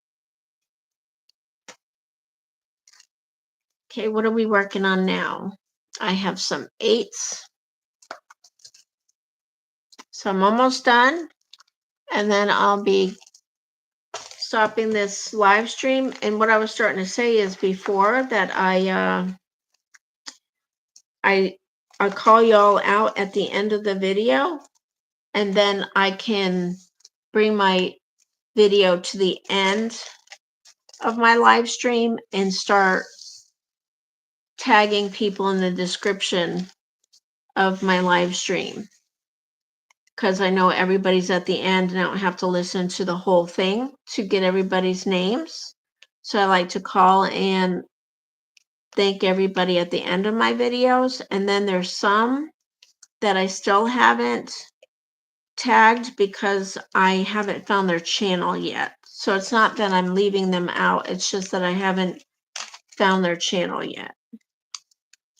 Okay, what are we working on now? I have some 8s. So I'm almost done. And then I'll be stopping this live stream. And what I was starting to say is before that I call y'all out at the end of the video, and then I can bring my video to the end of my live stream and start tagging people in the description of my live stream. because I know everybody's at the end and I don't have to listen to the whole thing to get everybody's names. So I like to call and thank everybody at the end of my videos. And then there's some that I still haven't tagged because I haven't found their channel yet. So it's not that I'm leaving them out, it's just that I haven't found their channel yet.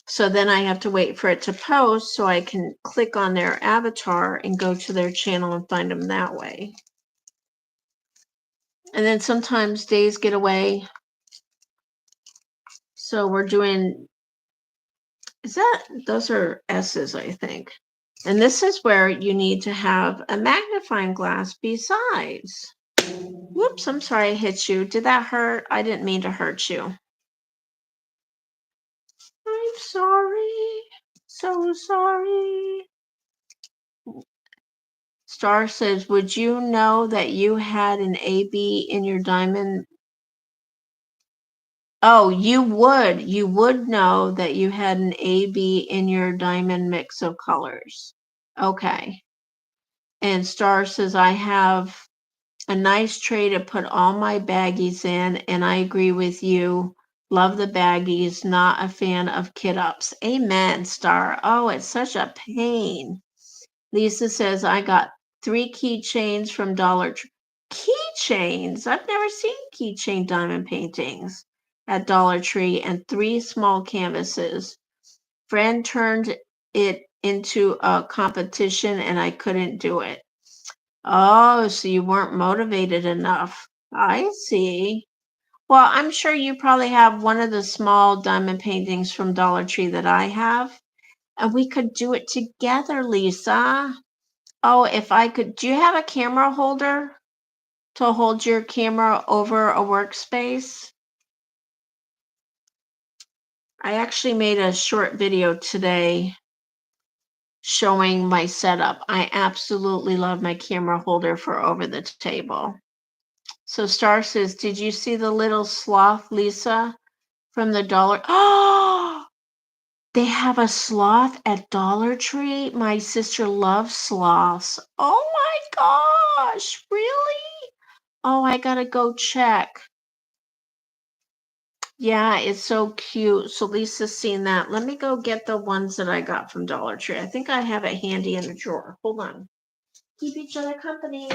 So then I have to wait for it to post so I can click on their avatar and go to their channel and find them that way. And then sometimes days get away. So we're doing, those are S's, I think. And this is where you need to have a magnifying glass besides. Whoops, I'm sorry I hit you. Did that hurt? I didn't mean to hurt you. I'm sorry. So sorry. Star says, would you know that you had an AB in your diamond? Oh, you would. You would know that you had an AB in your diamond mix of colors. Okay. And Star says, I have a nice tray to put all my baggies in, and I agree with you. Love the baggies, not a fan of kit ups. Amen, Star. Oh, it's such a pain. Lisa says, I got 3 keychains from Dollar Tree. Keychains? I've never seen keychain diamond paintings at Dollar Tree, and 3 small canvases. Friend turned it into a competition and I couldn't do it. Oh, so you weren't motivated enough. I see. Well, I'm sure you probably have one of the small diamond paintings from Dollar Tree that I have, and we could do it together, Lisa. Oh, if I could, do you have a camera holder to hold your camera over a workspace? I actually made a short video today showing my setup. I absolutely love my camera holder for over the table. So Star says, did you see the little sloth, Lisa, from the Dollar? Oh, they have a sloth at Dollar Tree. My sister loves sloths. Oh my gosh, really? Oh, I gotta go check. Yeah, it's so cute. So Lisa's seen that. Let me go get the ones that I got from Dollar Tree. I think I have it handy in the drawer. Hold on. Keep each other company.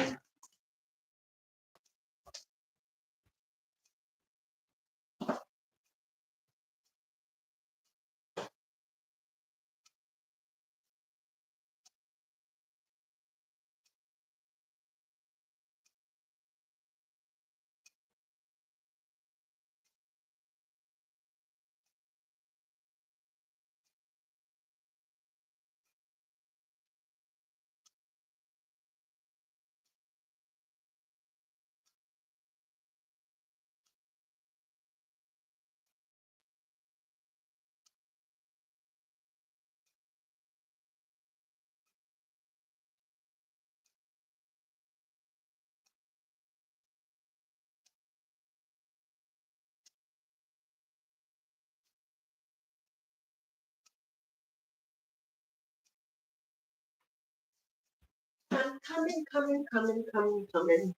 I'm coming.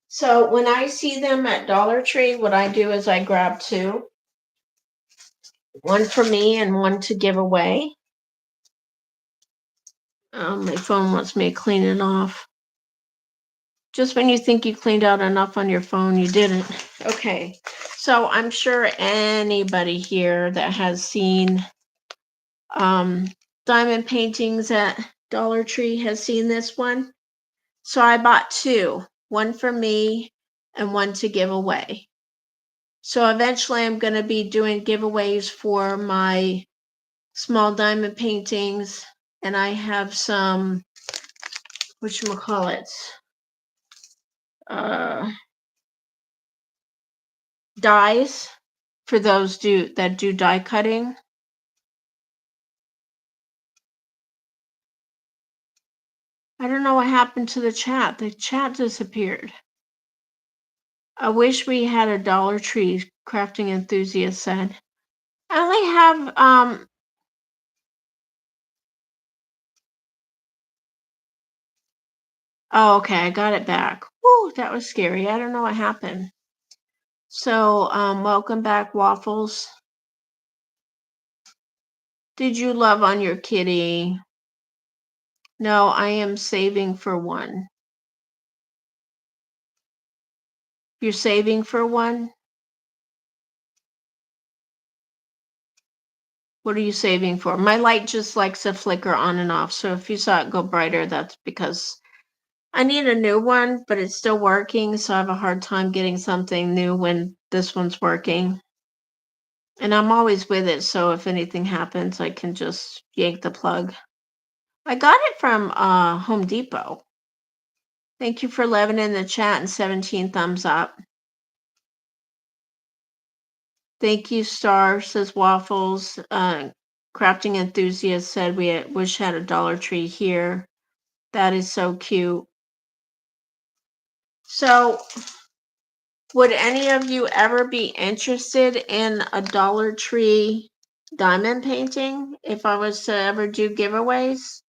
So when I see them at Dollar Tree, what I do is I grab 2, one for me and one to give away. My phone wants me to clean it off. Just when you think you cleaned out enough on your phone, you didn't. Okay, so I'm sure anybody here that has seen diamond paintings at Dollar Tree has seen this one. So I bought 2, one for me and one to give away. So eventually I'm going to be doing giveaways for my small diamond paintings, and I have some, whatchamacallit, dies for those that do die cutting. I don't know what happened to the chat. The chat disappeared. I wish we had a Dollar Tree, crafting enthusiast said. I only have Oh, okay, I got it back. Woo, that was scary. I don't know what happened. So, welcome back, Waffles. Did you love on your kitty? No, I am saving for one. You're saving for one? What are you saving for? My light just likes to flicker on and off. So if you saw it go brighter, that's because I need a new one, but it's still working. So I have a hard time getting something new when this one's working. And I'm always with it. So if anything happens, I can just yank the plug. I got it from Home Depot. Thank you for 11 in the chat and 17 thumbs up. Thank you, Star, says Waffles. Crafting Enthusiast said we wish had a Dollar Tree here. That is so cute. So, would any of you ever be interested in a Dollar Tree diamond painting if I was to ever do giveaways?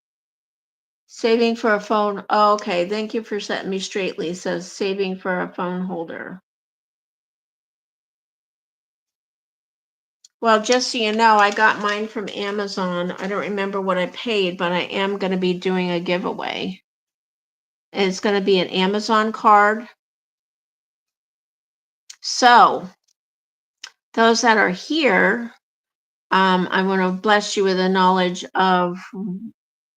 Saving for a phone. Oh, okay. Thank you for setting me straight, Lisa. Saving for a phone holder. Well, just so you know, I got mine from Amazon. I don't remember what I paid, but I am going to be doing a giveaway. And it's going to be an Amazon card. So, those that are here, I want to bless you with the knowledge of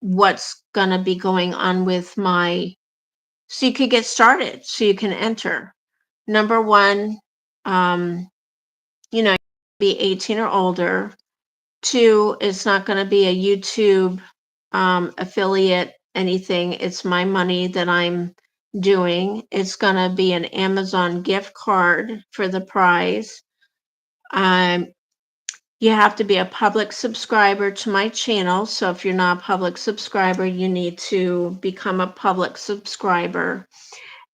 what's going to be going on with my, so you could get started, so you can enter. Number one, be 18 or older. Two, it's not going to be a YouTube affiliate, anything. It's my money that I'm doing. It's going to be an Amazon gift card for the prize. You have to be a public subscriber to my channel. So if you're not a public subscriber, you need to become a public subscriber.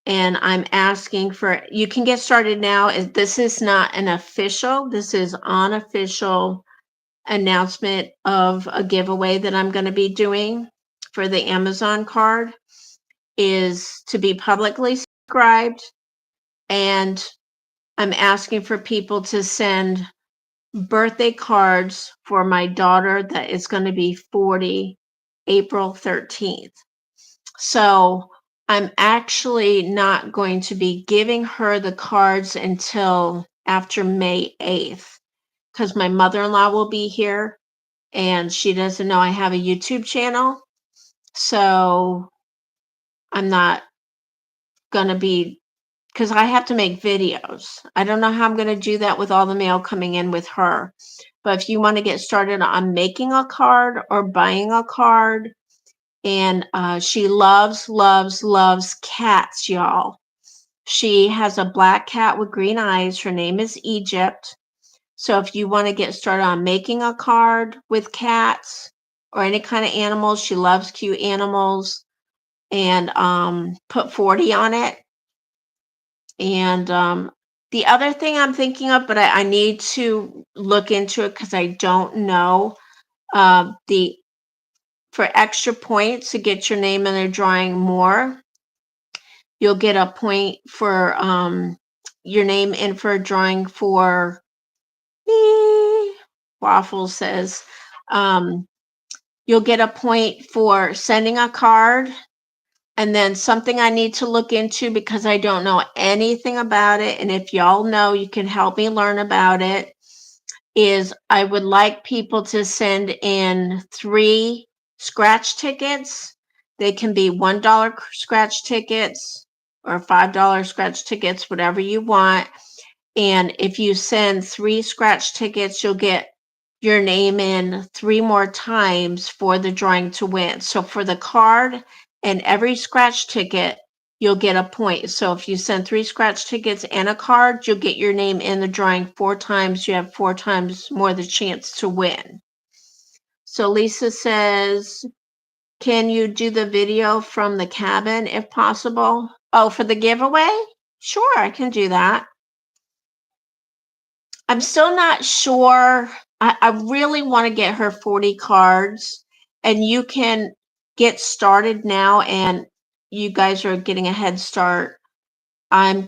And I'm asking for, you can get started now. This is not an official, this is unofficial announcement of a giveaway that I'm going to be doing for the Amazon card, is to be publicly subscribed. And I'm asking for people to send birthday cards for my daughter that is going to be 40 April 13th. So I'm actually not going to be giving her the cards until after May 8th because my mother-in-law will be here and she doesn't know I have a YouTube channel. So I'm not going to be, because I have to make videos. I don't know how I'm going to do that with all the mail coming in with her. But if you want to get started on making a card or buying a card, and she loves, loves, loves cats, y'all. She has a black cat with green eyes. Her name is Egypt. So if you want to get started on making a card with cats or any kind of animals, she loves cute animals, and put 40 on it. And the other thing I'm thinking of, but I need to look into it because I don't know, the for extra points to get your name in the drawing more, you'll get a point for your name in for a drawing for Waffle says you'll get a point for sending a card. And then something I need to look into because I don't know anything about it, and if y'all know, you can help me learn about it, is I would like people to send in 3 scratch tickets. They can be $1 scratch tickets or $5 scratch tickets, whatever you want. And if you send 3 scratch tickets, you'll get your name in 3 more times for the drawing to win. So for the card and every scratch ticket, you'll get a point. So if you send 3 scratch tickets and a card, you'll get your name in the drawing 4 times. You have 4 times more the chance to win. So Lisa says, can you do the video from the cabin if possible? Oh, for the giveaway? Sure, I can do that. I'm still not sure. I really want to get her 40 cards, and you can get started now. And you guys are getting a head start, I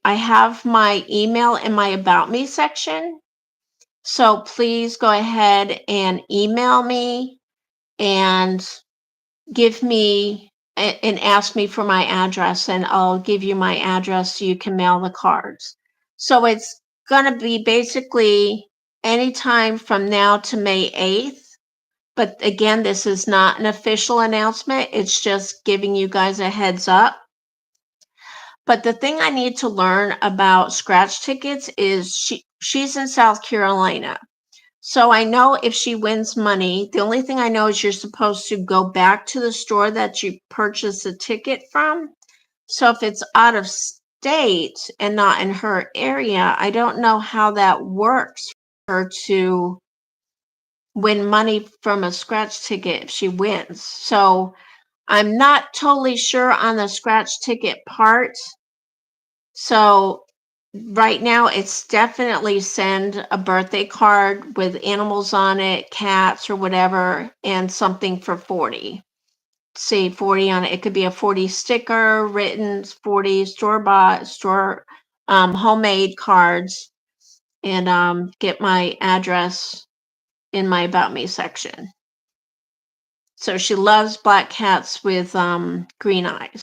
have my email in my About Me section. So please go ahead and email me and give me and ask me for my address, and I'll give you my address so you can mail the cards. So it's going to be basically anytime from now to May 8th. But again, this is not an official announcement. It's just giving you guys a heads up. But the thing I need to learn about scratch tickets is she's in South Carolina. So I know if she wins money, the only thing I know is you're supposed to go back to the store that you purchased a ticket from. So if it's out of state and not in her area, I don't know how that works for her to win money from a scratch ticket if she wins. So I'm not totally sure on the scratch ticket part. So right now it's definitely send a birthday card with animals on it, cats or whatever, and something for 40. Say 40 on it. It could be a 40 sticker, written 40 store-bought, homemade cards, and get my address in my About Me section. So she loves black cats with green eyes.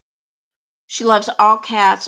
She loves all cats,